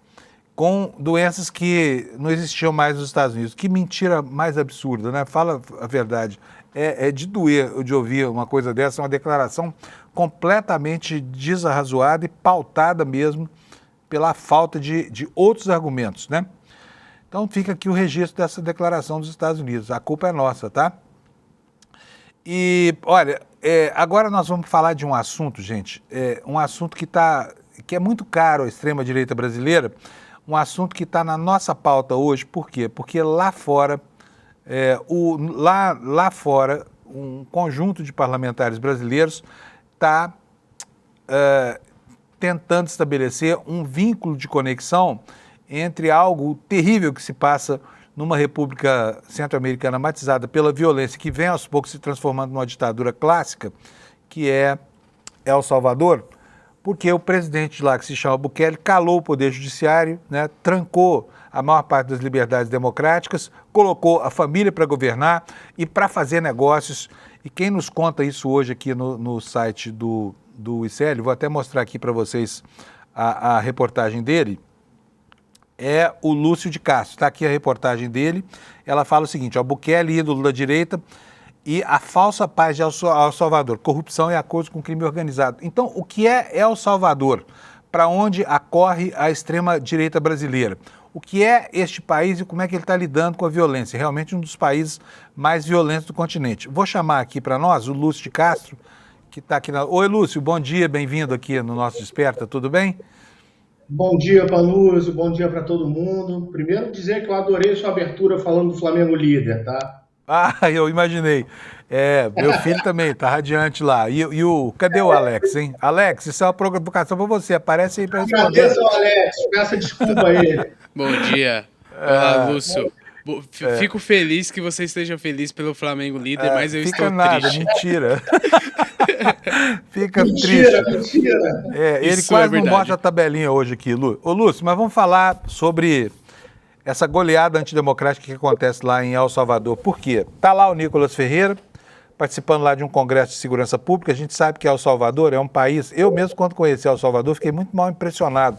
com doenças que não existiam mais nos Estados Unidos. Que mentira mais absurda, né? Fala a verdade. É de doer de ouvir uma coisa dessa, uma declaração completamente desarrazoada e pautada mesmo pela falta de outros argumentos, né? Então fica aqui o registro dessa declaração dos Estados Unidos. A culpa é nossa, tá? E, olha, agora nós vamos falar de um assunto, gente, um assunto que é muito caro à extrema-direita brasileira, um assunto que está na nossa pauta hoje. Por quê? Porque lá fora, lá fora, um conjunto de parlamentares brasileiros está tentando estabelecer um vínculo de conexão entre algo terrível que se passa numa república centro-americana matizada pela violência, que vem aos poucos se transformando numa ditadura clássica, que é El Salvador, porque o presidente de lá, que se chama Bukele, calou o poder judiciário, né, trancou a maior parte das liberdades democráticas, colocou a família para governar e para fazer negócios. E quem nos conta isso hoje aqui no site do ICL, vou até mostrar aqui para vocês a reportagem dele, é o Lúcio de Castro. Está aqui a reportagem dele. Ela fala o seguinte: ó, Bukele, ídolo da direita, e a falsa paz de El Salvador, corrupção e acordos com crime organizado. Então, o que é El Salvador? Para onde acorre a extrema-direita brasileira? O que é este país e como é que ele está lidando com a violência? Realmente um dos países mais violentos do continente. Vou chamar aqui para nós o Lúcio de Castro, que está aqui na... Oi, Lúcio, bom dia, bem-vindo aqui no nosso Desperta, tudo bem? Bom dia, Paluso, bom dia para todo mundo. Primeiro dizer que eu adorei sua abertura falando do Flamengo líder, tá? Ah, eu imaginei. Meu filho também tá radiante lá. Cadê o Alex, hein? Alex, isso é uma provocação para você. Aparece aí para responder. Agradeço ao Alex, peça desculpa a ele. Bom dia. Olá, Lúcio. Fico feliz que você esteja feliz pelo Flamengo líder, mas eu estou triste. Mentira. Fica triste. Mentira. Ele Isso quase é não mostra a tabelinha hoje aqui, Lu. Ô, Lúcio, mas vamos falar sobre essa goleada antidemocrática que acontece lá em El Salvador. Por quê? Está lá o Nicolas Ferreira, participando lá de um congresso de segurança pública. A gente sabe que El Salvador é um país... Eu mesmo, quando conheci El Salvador, fiquei muito mal impressionado,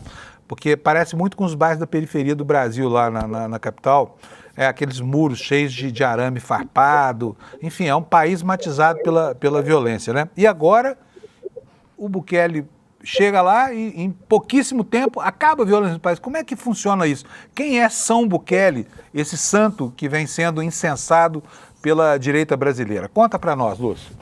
Porque parece muito com os bairros da periferia do Brasil, lá na capital. Aqueles muros cheios de arame farpado. Enfim, é um país matizado pela violência, né? E agora, o Bukele chega lá e em pouquíssimo tempo acaba a violência no país. Como é que funciona isso? Quem é São Bukele, esse santo que vem sendo incensado pela direita brasileira? Conta para nós, Lúcio.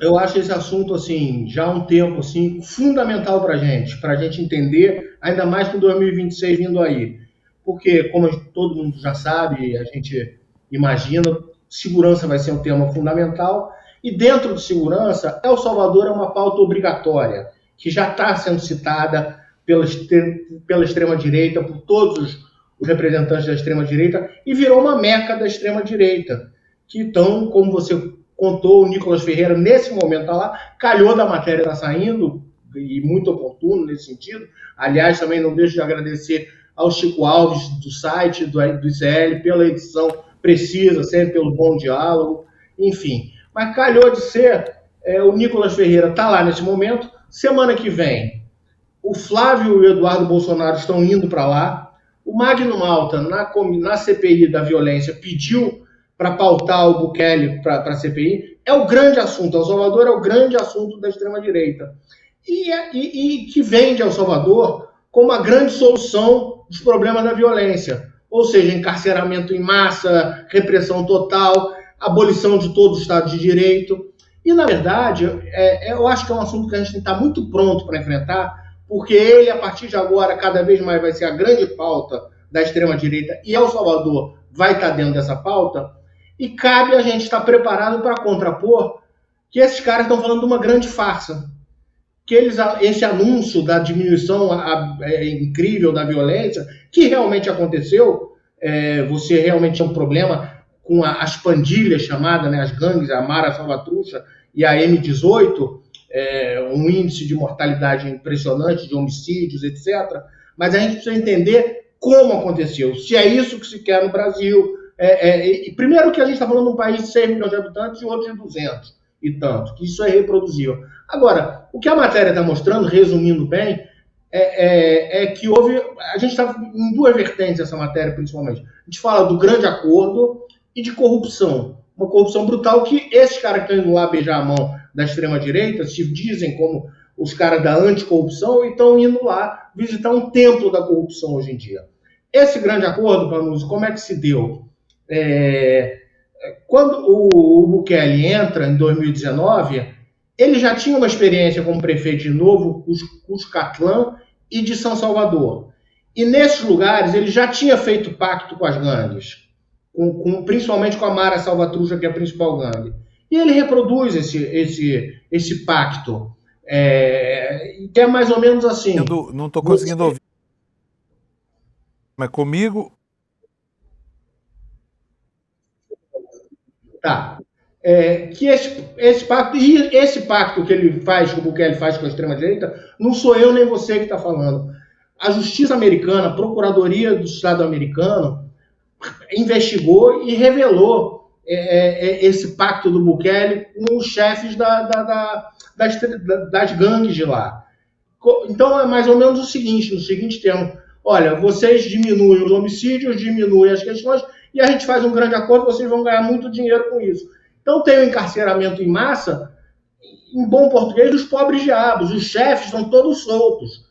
Eu acho esse assunto, assim, já há um tempo, assim, fundamental para a gente entender, ainda mais com 2026 vindo aí. Porque, como todo mundo já sabe, a gente imagina, segurança vai ser um tema fundamental. E dentro de segurança, El Salvador é uma pauta obrigatória, que já está sendo citada pela extrema-direita, por todos os representantes da extrema-direita, e virou uma meca da extrema-direita, que estão, como você contou, o Nicolas Ferreira, nesse momento está lá, calhou da matéria está saindo, e muito oportuno nesse sentido. Aliás, também não deixo de agradecer ao Chico Alves, do site, do ICL, pela edição precisa, sempre pelo bom diálogo, enfim. Mas calhou de ser, o Nicolas Ferreira está lá nesse momento. Semana que vem, o Flávio e o Eduardo Bolsonaro estão indo para lá. O Magno Malta, na CPI da violência, pediu para pautar o Bukele para a CPI. É o grande assunto. El Salvador é o grande assunto da extrema-direita. E que vende El Salvador como a grande solução dos problemas da violência. Ou seja, encarceramento em massa, repressão total, abolição de todo o Estado de Direito. E, na verdade, eu acho que é um assunto que a gente tem que estar muito pronto para enfrentar, porque ele, a partir de agora, cada vez mais vai ser a grande pauta da extrema-direita, e El Salvador vai estar dentro dessa pauta, e cabe a gente estar preparado para contrapor que esses caras estão falando de uma grande farsa. Que esse anúncio da diminuição incrível da violência, que realmente aconteceu, você realmente tinha um problema com as pandilhas chamadas, né, as gangues, a Mara Salvatrucha e a M18, um índice de mortalidade impressionante, de homicídios, etc. Mas a gente precisa entender como aconteceu, se é isso que se quer no Brasil. Primeiro que a gente está falando de um país de 6 milhões de habitantes e outro de 200 e tanto, que isso é reproduzível. Agora, o que a matéria está mostrando, resumindo bem, é que houve... A gente está em duas vertentes essa matéria, principalmente. A gente fala do grande acordo e de corrupção. Uma corrupção brutal que esses caras que estão indo lá beijar a mão da extrema-direita se dizem como os caras da anticorrupção e estão indo lá visitar um templo da corrupção hoje em dia. Esse grande acordo, Panuso, como é que se deu? Quando o Bukele entra em 2019, ele já tinha uma experiência como prefeito de Novo Cuscatlán e de São Salvador. E nesses lugares ele já tinha feito pacto com as gangues, principalmente com a Mara Salvatrucha, que é a principal gangue. E ele reproduz esse pacto, que é mais ou menos assim. Eu não estou conseguindo ouvir. Mas comigo... Tá. Que esse pacto que ele faz, que o Bukele faz com a extrema-direita, não sou eu nem você que está falando. A justiça americana, a procuradoria do Estado americano, investigou e revelou esse pacto do Bukele com os chefes das gangues de lá. Então é mais ou menos no seguinte termo: olha, vocês diminuem os homicídios, diminuem as questões, e a gente faz um grande acordo, vocês vão ganhar muito dinheiro com isso. Então tem o encarceramento em massa, em bom português, dos pobres diabos. Os chefes estão todos soltos.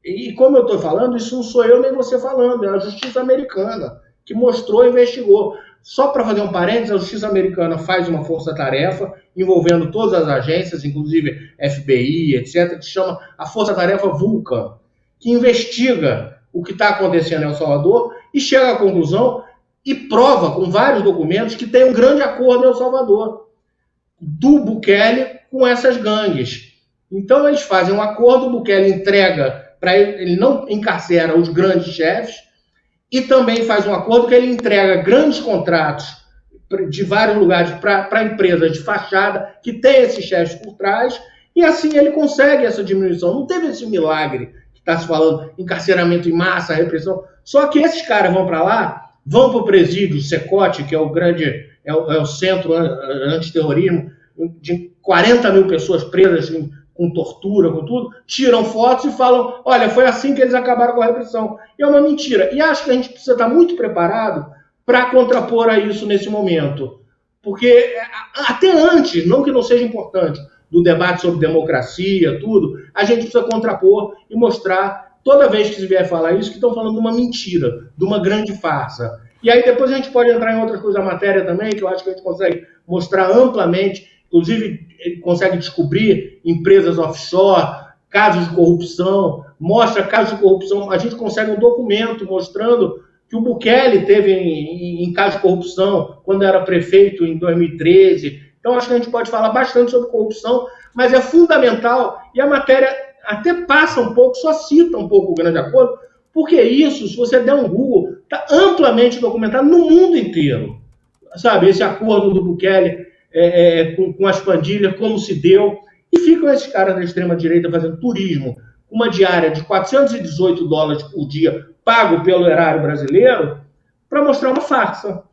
E como eu estou falando, isso não sou eu nem você falando, é a justiça americana, que mostrou e investigou. Só para fazer um parênteses, a justiça americana faz uma força-tarefa envolvendo todas as agências, inclusive FBI, etc., que se chama a Força-Tarefa Vulcan, que investiga o que está acontecendo em El Salvador e chega à conclusão e prova com vários documentos que tem um grande acordo em El Salvador do Bukele com essas gangues. Então eles fazem um acordo, o Bukele entrega, ele não encarcera os grandes chefes, e também faz um acordo que ele entrega grandes contratos de vários lugares para empresas de fachada que tem esses chefes por trás, e assim ele consegue essa diminuição. Não teve esse milagre que está se falando, encarceramento em massa, repressão. Só que esses caras vão para lá, vão para o presídio Secote, que é o centro antiterrorismo, de 40 mil pessoas presas em com tortura, com tudo, tiram fotos e falam, olha, foi assim que eles acabaram com a repressão. E é uma mentira. E acho que a gente precisa estar muito preparado para contrapor a isso nesse momento. Porque até antes, não que não seja importante, do debate sobre democracia, tudo, a gente precisa contrapor e mostrar, toda vez que se vier falar isso, que estão falando de uma mentira, de uma grande farsa. E aí depois a gente pode entrar em outras coisas da matéria também, que eu acho que a gente consegue mostrar amplamente, inclusive ele consegue descobrir empresas offshore, casos de corrupção, mostra casos de corrupção, a gente consegue um documento mostrando que o Bukele teve em caso de corrupção quando era prefeito em 2013. Então acho que a gente pode falar bastante sobre corrupção, mas é fundamental, e a matéria até passa um pouco, só cita um pouco o grande acordo, porque isso, se você der um Google, está amplamente documentado no mundo inteiro. Sabe, esse acordo do Bukele com as pandilhas, como se deu, e ficam esses caras da extrema-direita fazendo turismo, uma diária de $418 por dia, pago pelo erário brasileiro, para mostrar uma farsa.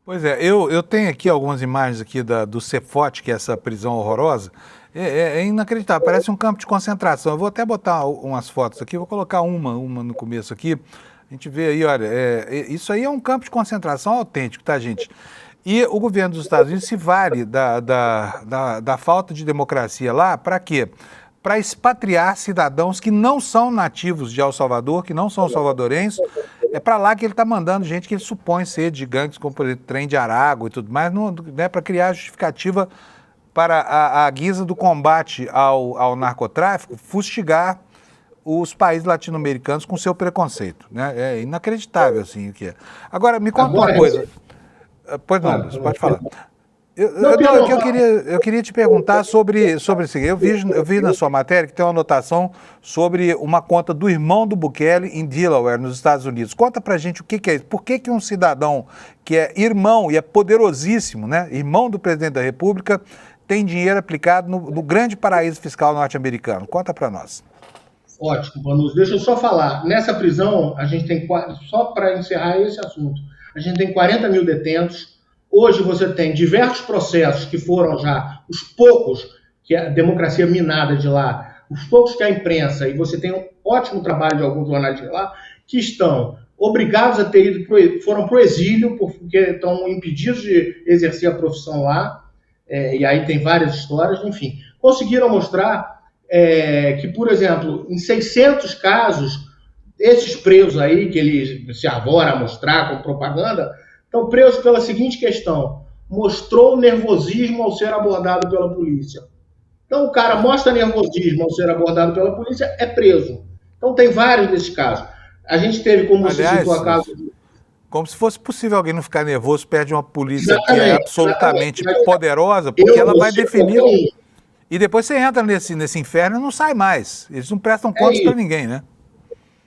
Pois é, eu tenho aqui algumas imagens aqui do Cefote, que é essa prisão horrorosa. É inacreditável, parece um campo de concentração. Eu vou até botar umas fotos aqui, vou colocar uma no começo aqui. A gente vê aí, olha, isso aí é um campo de concentração autêntico, tá, gente? E o governo dos Estados Unidos se vale da falta de democracia lá, para quê? Para expatriar cidadãos que não são nativos de El Salvador, que não são salvadorenhos. É para lá que ele está mandando gente que ele supõe ser de gangues, como por exemplo, Trem de Aragua e tudo mais, né, para criar justificativa para a guisa do combate ao narcotráfico, fustigar os países latino-americanos com seu preconceito, né? É inacreditável, assim, o que é. Agora, me conta uma coisa. Pois não, Luiz, pode falar. Eu queria te perguntar sobre isso. Eu vi na sua matéria que tem uma anotação sobre uma conta do irmão do Bukele em Delaware, nos Estados Unidos. Conta pra gente o que é isso. Por que um cidadão que é irmão e é poderosíssimo, né, irmão do presidente da República, tem dinheiro aplicado no grande paraíso fiscal norte-americano? Conta pra nós. Ótimo, Vanucci. Deixa eu só falar. Nessa prisão, a gente tem, só para encerrar esse assunto, a gente tem 40 mil detentos. Hoje você tem diversos processos que foram já, os poucos que a democracia minada de lá, os poucos que a imprensa, e você tem um ótimo trabalho de alguns jornalistas lá, que estão obrigados a ter ido, foram para o exílio, porque estão impedidos de exercer a profissão lá, e aí tem várias histórias, enfim. Conseguiram mostrar que, por exemplo, em 600 casos, esses presos aí, que ele se arvora a mostrar como propaganda, estão presos pela seguinte questão: mostrou nervosismo ao ser abordado pela polícia. Então o cara mostra nervosismo ao ser abordado pela polícia, é preso. Então tem vários desses casos. A gente teve, como você citou, a caso... Como se fosse possível alguém não ficar nervoso perto de uma polícia que é absolutamente poderosa, porque ela vai definir... E depois você entra nesse inferno e não sai mais. Eles não prestam contas para ninguém, né?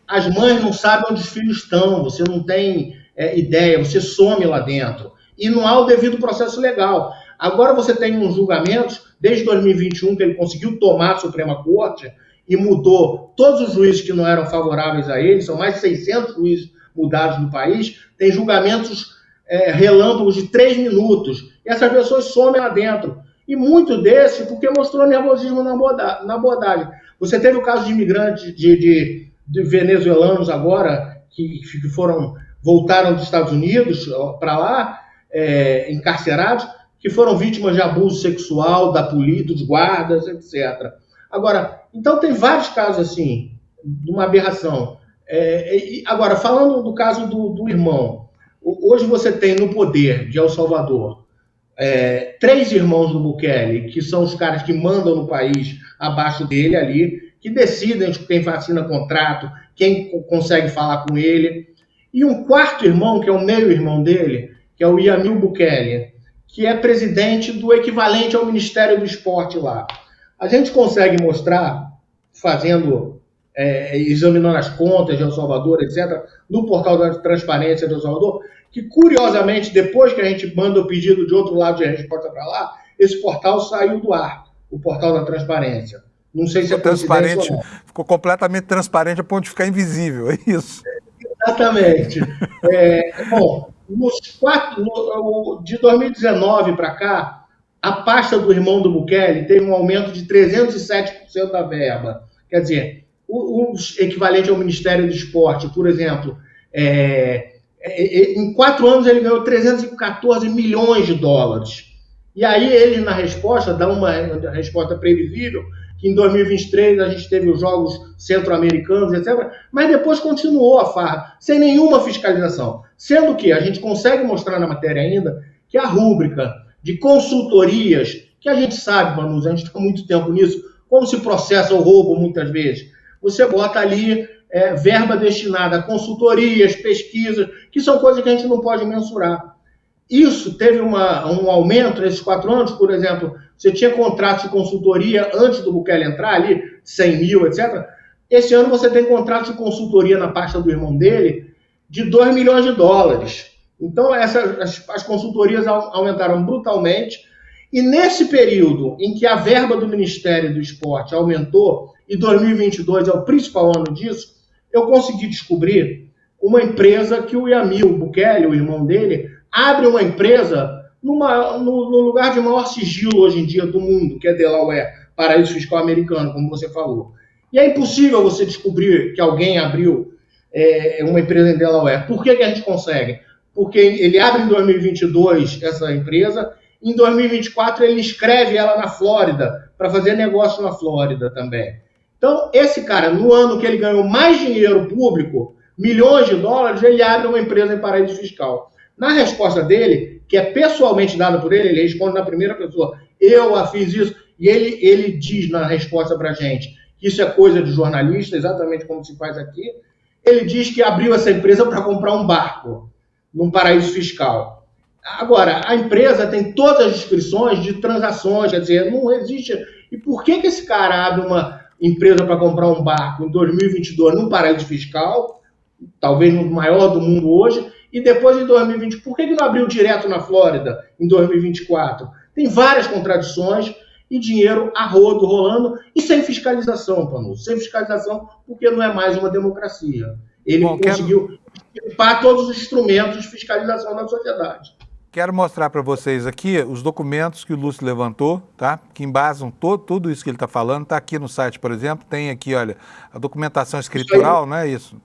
As mães não sabem onde os filhos estão, você não tem ideia, você some lá dentro. E não há o devido processo legal. Agora você tem uns julgamentos, desde 2021, que ele conseguiu tomar a Suprema Corte e mudou todos os juízes que não eram favoráveis a ele, são mais de 600 juízes mudados no país, tem julgamentos relâmpagos de 3 minutos. E essas pessoas somem lá dentro. E muito desses porque mostrou nervosismo na abordagem. Você teve o caso de imigrantes, de venezuelanos agora, que voltaram dos Estados Unidos para lá, encarcerados, que foram vítimas de abuso sexual da polícia, dos guardas, etc. Agora, então tem vários casos assim, de uma aberração. Agora, falando do caso do irmão, hoje você tem no poder de El Salvador 3 irmãos do Bukele, que são os caras que mandam no país abaixo dele ali, que decidem quem assina contrato, quem consegue falar com ele. E um 4º irmão, que é o meio-irmão dele, que é o Yamil Bukele, que é presidente do equivalente ao Ministério do Esporte lá. A gente consegue mostrar, examinando as contas de El Salvador, etc., no portal da transparência de El Salvador, que, curiosamente, depois que a gente manda o pedido de outro lado de resposta para lá, esse portal saiu do ar, o portal da transparência. Não sei se é transparente. Ficou completamente transparente a ponto de ficar invisível, é isso? Exatamente. Bom, de 2019 para cá, A pasta do irmão do Bukele teve um aumento de 307% da verba. Quer dizer, o equivalente ao Ministério do Esporte, por exemplo, em 4 anos ele ganhou 314 milhões de dólares. E aí ele, na resposta, dá uma resposta previsível, que em 2023 a gente teve os Jogos Centro-Americanos, etc., mas depois continuou a farra, sem nenhuma fiscalização. Sendo que a gente consegue mostrar na matéria ainda que a rúbrica de consultorias, que a gente sabe, Vanusa, a gente está há muito tempo nisso, como se processa o roubo muitas vezes. Você bota ali verba destinada a consultorias, pesquisas, que são coisas que a gente não pode mensurar. Isso teve um aumento nesses 4 anos, por exemplo, você tinha contratos de consultoria antes do Bukele entrar ali, 100 mil, etc. Esse ano você tem contratos de consultoria na pasta do irmão dele de 2 milhões de dólares. Então, as consultorias aumentaram brutalmente. E nesse período em que a verba do Ministério do Esporte aumentou, e 2022 é o principal ano disso, eu consegui descobrir uma empresa que o Yamil Bukele, o irmão dele, abre uma empresa no lugar de maior sigilo hoje em dia do mundo, que é Delaware, paraíso fiscal americano, como você falou. E é impossível você descobrir que alguém abriu uma empresa em Delaware. Por que a gente consegue? Porque ele abre em 2022 essa empresa, em 2024 ele inscreve ela na Flórida, para fazer negócio na Flórida também. Então, esse cara, no ano que ele ganhou mais dinheiro público, milhões de dólares, ele abre uma empresa em paraíso fiscal. Na resposta dele, que é pessoalmente dada por ele, ele responde na primeira pessoa, eu fiz isso, e ele diz na resposta para a gente que isso é coisa de jornalista, exatamente como se faz aqui. Ele diz que abriu essa empresa para comprar um barco num paraíso fiscal. Agora, a empresa tem todas as descrições de transações, quer dizer, não existe... E por que esse cara abre uma empresa para comprar um barco em 2022 num paraíso fiscal, talvez no maior do mundo hoje, e depois em 2020, por que não abriu direto na Flórida em 2024? Tem várias contradições e dinheiro a rodo rolando e sem fiscalização, Panuso. Sem fiscalização, porque não é mais uma democracia. Ele conseguiu limpar todos os instrumentos de fiscalização da sociedade. Quero mostrar para vocês aqui os documentos que o Lúcio levantou, tá? Que embasam tudo isso que ele está falando. Está aqui no site, por exemplo. Tem aqui, olha, a documentação escritural, não é isso?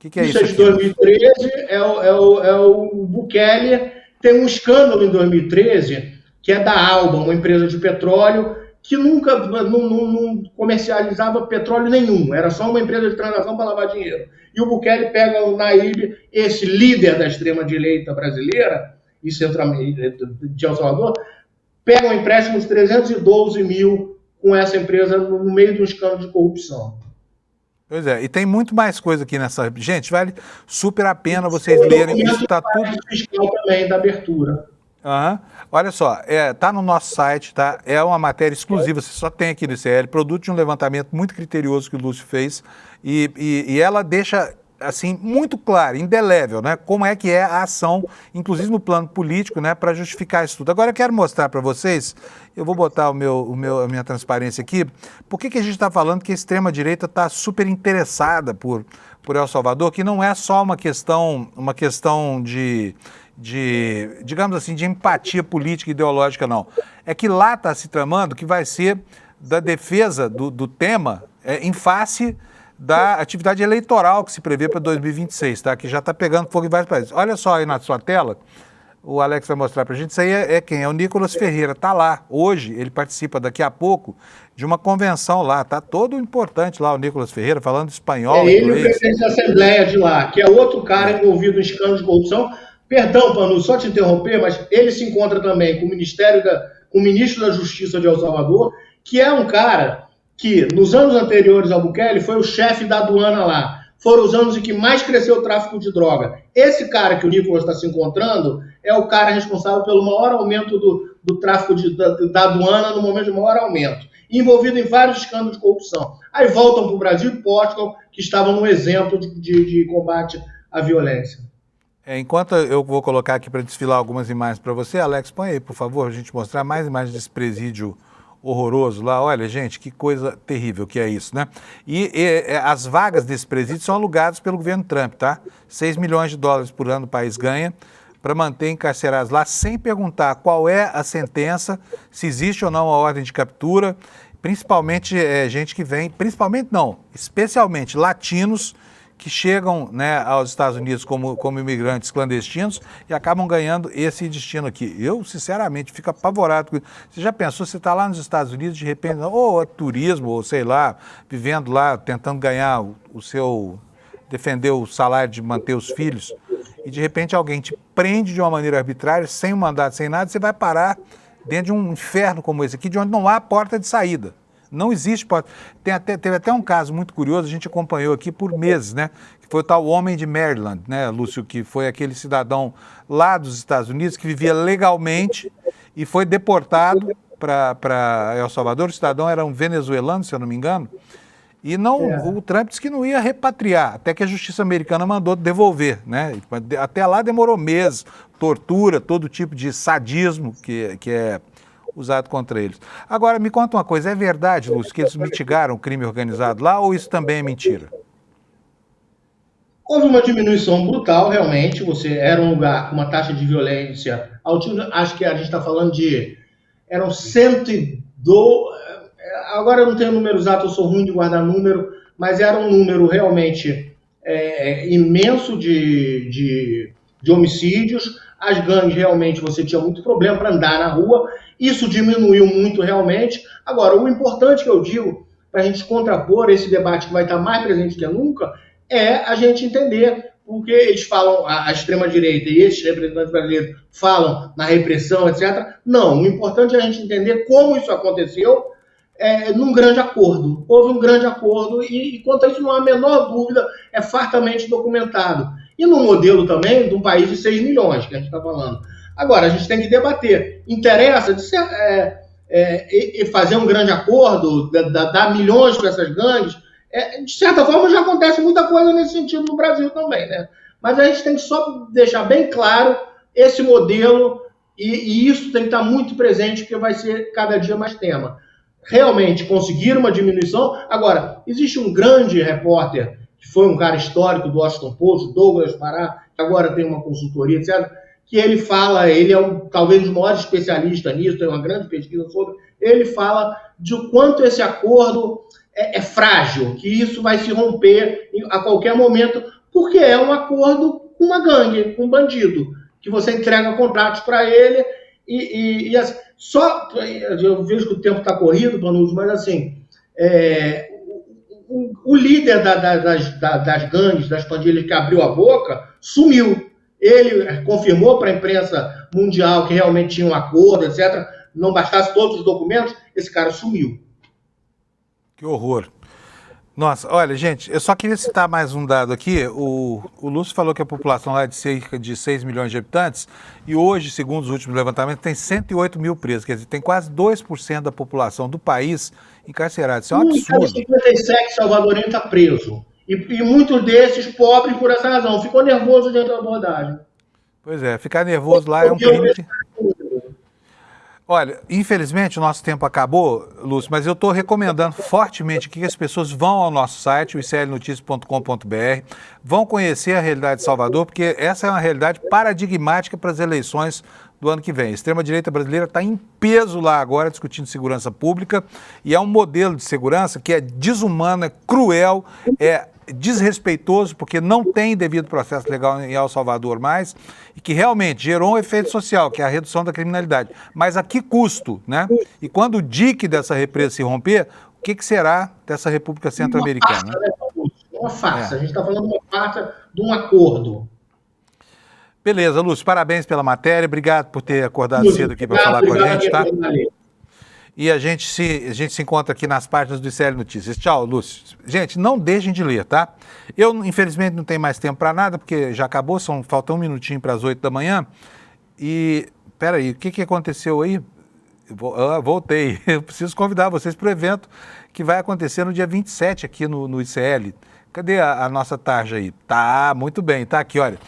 O que é isso? Isso é de 2013, é o Bukele. Tem um escândalo em 2013, que é da Alba, uma empresa de petróleo, que nunca não comercializava petróleo nenhum. Era só uma empresa de transação para lavar dinheiro. E o Bukele pega o Naíbe, esse líder da extrema-direita brasileira, e de El Salvador, pega um empréstimo de 312 mil com essa empresa no meio de um escândalo de corrupção. Pois é, e tem muito mais coisa aqui nessa... Gente, vale super a pena vocês lerem. Isso está tudo... fiscal também, da abertura. Uhum. Olha só, tá no nosso site, tá? É uma matéria exclusiva, você só tem aqui no ICL, produto de um levantamento muito criterioso que o Lúcio fez e ela deixa, assim, muito claro, indelével, né? Como é que é a ação, inclusive no plano político, né? Para justificar isso tudo. Agora eu quero mostrar para vocês, eu vou botar a minha transparência aqui, por que a gente está falando que a extrema-direita está super interessada por El Salvador, que não é só uma questão de digamos assim, de empatia política e ideológica, não. É que lá está se tramando que vai ser da defesa do tema em face da atividade eleitoral que se prevê para 2026, tá? Que já está pegando fogo em vários países. Olha só aí na sua tela, o Alex vai mostrar para a gente, isso aí é quem? É o Nicolas Ferreira, está lá. Hoje, ele participa daqui a pouco de uma convenção lá, tá todo importante lá, o Nicolas Ferreira, falando espanhol, inglês. Ele e o presidente da Assembleia de lá, que é outro cara envolvido em escândalo de corrupção. Perdão, Panu, só te interromper, mas ele se encontra também com o ministro da Justiça de El Salvador, que é um cara que, nos anos anteriores ao Bukele, foi o chefe da aduana lá. Foram os anos em que mais cresceu o tráfico de droga. Esse cara que o Nicolas está se encontrando é o cara responsável pelo maior aumento do tráfico da aduana no momento de maior aumento. Envolvido em vários escândalos de corrupção. Aí voltam para o Brasil e Portugal, que estavam no exemplo de combate à violência. Enquanto eu vou colocar aqui para desfilar algumas imagens para você, Alex, põe aí, por favor, a gente mostrar mais imagens desse presídio horroroso lá. Olha, gente, que coisa terrível que é isso, né? E as vagas desse presídio são alugadas pelo governo Trump, tá? 6 milhões de dólares por ano o país ganha para manter encarcerados lá sem perguntar qual é a sentença, se existe ou não a ordem de captura, principalmente gente que vem, especialmente latinos que chegam, né, aos Estados Unidos como imigrantes clandestinos e acabam ganhando esse destino aqui. Eu, sinceramente, fico apavorado com isso. Você já pensou, você está lá nos Estados Unidos, de repente, ou turismo, ou sei lá, vivendo lá, tentando ganhar defender o salário de manter os filhos, e de repente alguém te prende de uma maneira arbitrária, sem um mandato, sem nada, você vai parar dentro de um inferno como esse aqui, de onde não há porta de saída. Não existe porta. Teve até um caso muito curioso, a gente acompanhou aqui por meses, né? Que foi o tal homem de Maryland, né, Lúcio, que foi aquele cidadão lá dos Estados Unidos que vivia legalmente e foi deportado para El Salvador. O cidadão era um venezuelano, se eu não me engano, e o Trump disse que não ia repatriar, até que a justiça americana mandou devolver, né? Até lá demorou meses, tortura, todo tipo de sadismo que é usado contra eles. Agora, me conta uma coisa, é verdade, Lúcio, que eles mitigaram o crime organizado lá ou isso também é mentira? Houve uma diminuição brutal, realmente. Era um lugar com uma taxa de violência altíssima. Acho que a gente está falando eram 102. Agora eu não tenho o número exato, eu sou ruim de guardar número, mas era um número realmente imenso de homicídios. As gangues, realmente, você tinha muito problema para andar na rua. Isso diminuiu muito, realmente. Agora, o importante que eu digo, para a gente contrapor esse debate que vai estar mais presente que nunca, é a gente entender, porque eles falam, a extrema-direita e esses representantes brasileiros falam na repressão, etc. Não, o importante é a gente entender como isso aconteceu num grande acordo. Houve um grande acordo e quanto a isso, não há a menor dúvida, é fartamente documentado. E no modelo também de um país de 6 milhões, que a gente está falando. Agora, a gente tem que debater. Interessa fazer um grande acordo, dar milhões para essas gangues. De certa forma, já acontece muita coisa nesse sentido no Brasil também, né? Mas a gente tem que só deixar bem claro esse modelo e isso tem que estar muito presente, porque vai ser cada dia mais tema. Realmente conseguir uma diminuição. Agora, existe um grande repórter, que foi um cara histórico do Washington Post, Douglas Pará, que agora tem uma consultoria, etc., que ele fala, ele é talvez o maior especialista nisso, tem uma grande pesquisa sobre, ele fala de o quanto esse acordo é frágil, que isso vai se romper a qualquer momento, porque é um acordo com uma gangue, com um bandido, que você entrega contratos para ele e assim, eu vejo que o tempo está corrido, Panucci, mas assim, o líder das gangues, das pandilhas que abriu a boca, sumiu. Ele confirmou para a imprensa mundial que realmente tinha um acordo, etc. Não bastasse todos os documentos, esse cara sumiu. Que horror. Nossa, olha, gente, eu só queria citar mais um dado aqui. O Lúcio falou que a população lá é de cerca de 6 milhões de habitantes e hoje, segundo os últimos levantamentos, tem 108 mil presos. Quer dizer, tem quase 2% da população do país encarcerada. Isso é um absurdo. 57 salvadorenho está preso. E muitos desses pobres por essa razão. Ficou nervoso dentro da abordagem. Pois é, ficar nervoso lá é um crime. Olha, infelizmente o nosso tempo acabou, Lúcio, mas eu estou recomendando fortemente que as pessoas vão ao nosso site, o iclnoticias.com.br, vão conhecer a realidade de Salvador, porque essa é uma realidade paradigmática para as eleições do ano que vem. A extrema-direita brasileira está em peso lá agora discutindo segurança pública e é um modelo de segurança que é desumano, é cruel, é desrespeitoso, porque não tem devido processo legal em El Salvador mais, e que realmente gerou um efeito social, que é a redução da criminalidade. Mas a que custo, né? E quando o dique dessa represa se romper, o que será dessa República Centro-Americana? Uma farsa, a gente está falando de uma farsa de um acordo. Beleza, Lúcio, parabéns pela matéria, obrigado por ter acordado cedo aqui para falar com a gente, tá? E a gente se encontra aqui nas páginas do ICL Notícias. Tchau, Lúcio. Gente, não deixem de ler, tá? Eu, infelizmente, não tenho mais tempo para nada, porque já acabou, falta um minutinho para as 8 da manhã. E, peraí, o que aconteceu aí? Voltei. Eu preciso convidar vocês para o evento que vai acontecer no dia 27 aqui no ICL. Cadê a nossa tarja aí? Tá, muito bem, tá aqui, olha.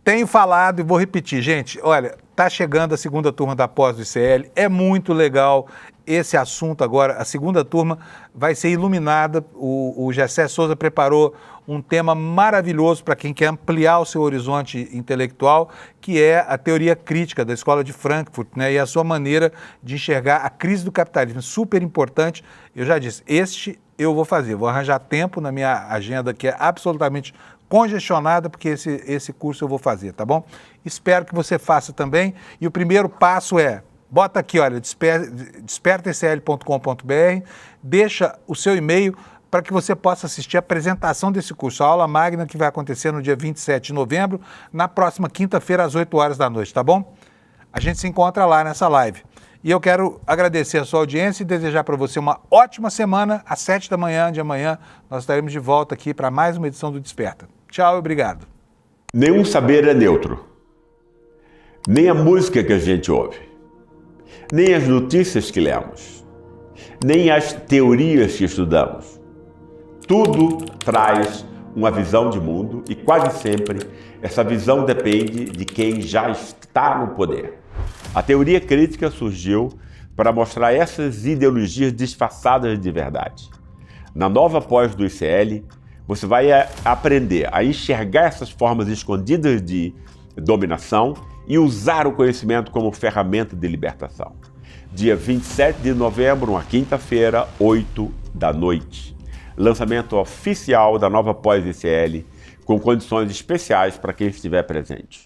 Tenho falado e vou repetir, gente, olha, Está chegando a segunda turma da pós do ICL, é muito legal esse assunto agora. A segunda turma vai ser iluminada. O Gessé Souza preparou um tema maravilhoso para quem quer ampliar o seu horizonte intelectual, que é a teoria crítica da Escola de Frankfurt, né? E a sua maneira de enxergar a crise do capitalismo. Super importante. Eu já disse, este eu vou fazer. Vou arranjar tempo na minha agenda, que é absolutamente congestionada, porque esse curso eu vou fazer, tá bom? Espero que você faça também. E o primeiro passo é, bota aqui, olha, despertaecl.com.br, deixa o seu e-mail para que você possa assistir a apresentação desse curso, a aula magna que vai acontecer no dia 27 de novembro, na próxima quinta-feira, às 8 horas da noite, tá bom? A gente se encontra lá nessa live. E eu quero agradecer a sua audiência e desejar para você uma ótima semana. Às 7 da manhã de amanhã, nós estaremos de volta aqui para mais uma edição do Desperta. Tchau e obrigado. Nenhum saber é neutro. Nem a música que a gente ouve, nem as notícias que lemos, nem as teorias que estudamos. Tudo traz uma visão de mundo e quase sempre essa visão depende de quem já está no poder. A teoria crítica surgiu para mostrar essas ideologias disfarçadas de verdade. Na nova pós do ICL, você vai aprender a enxergar essas formas escondidas de dominação e usar o conhecimento como ferramenta de libertação. Dia 27 de novembro, uma quinta-feira, 8 da noite. Lançamento oficial da nova pós-ICL, com condições especiais para quem estiver presente.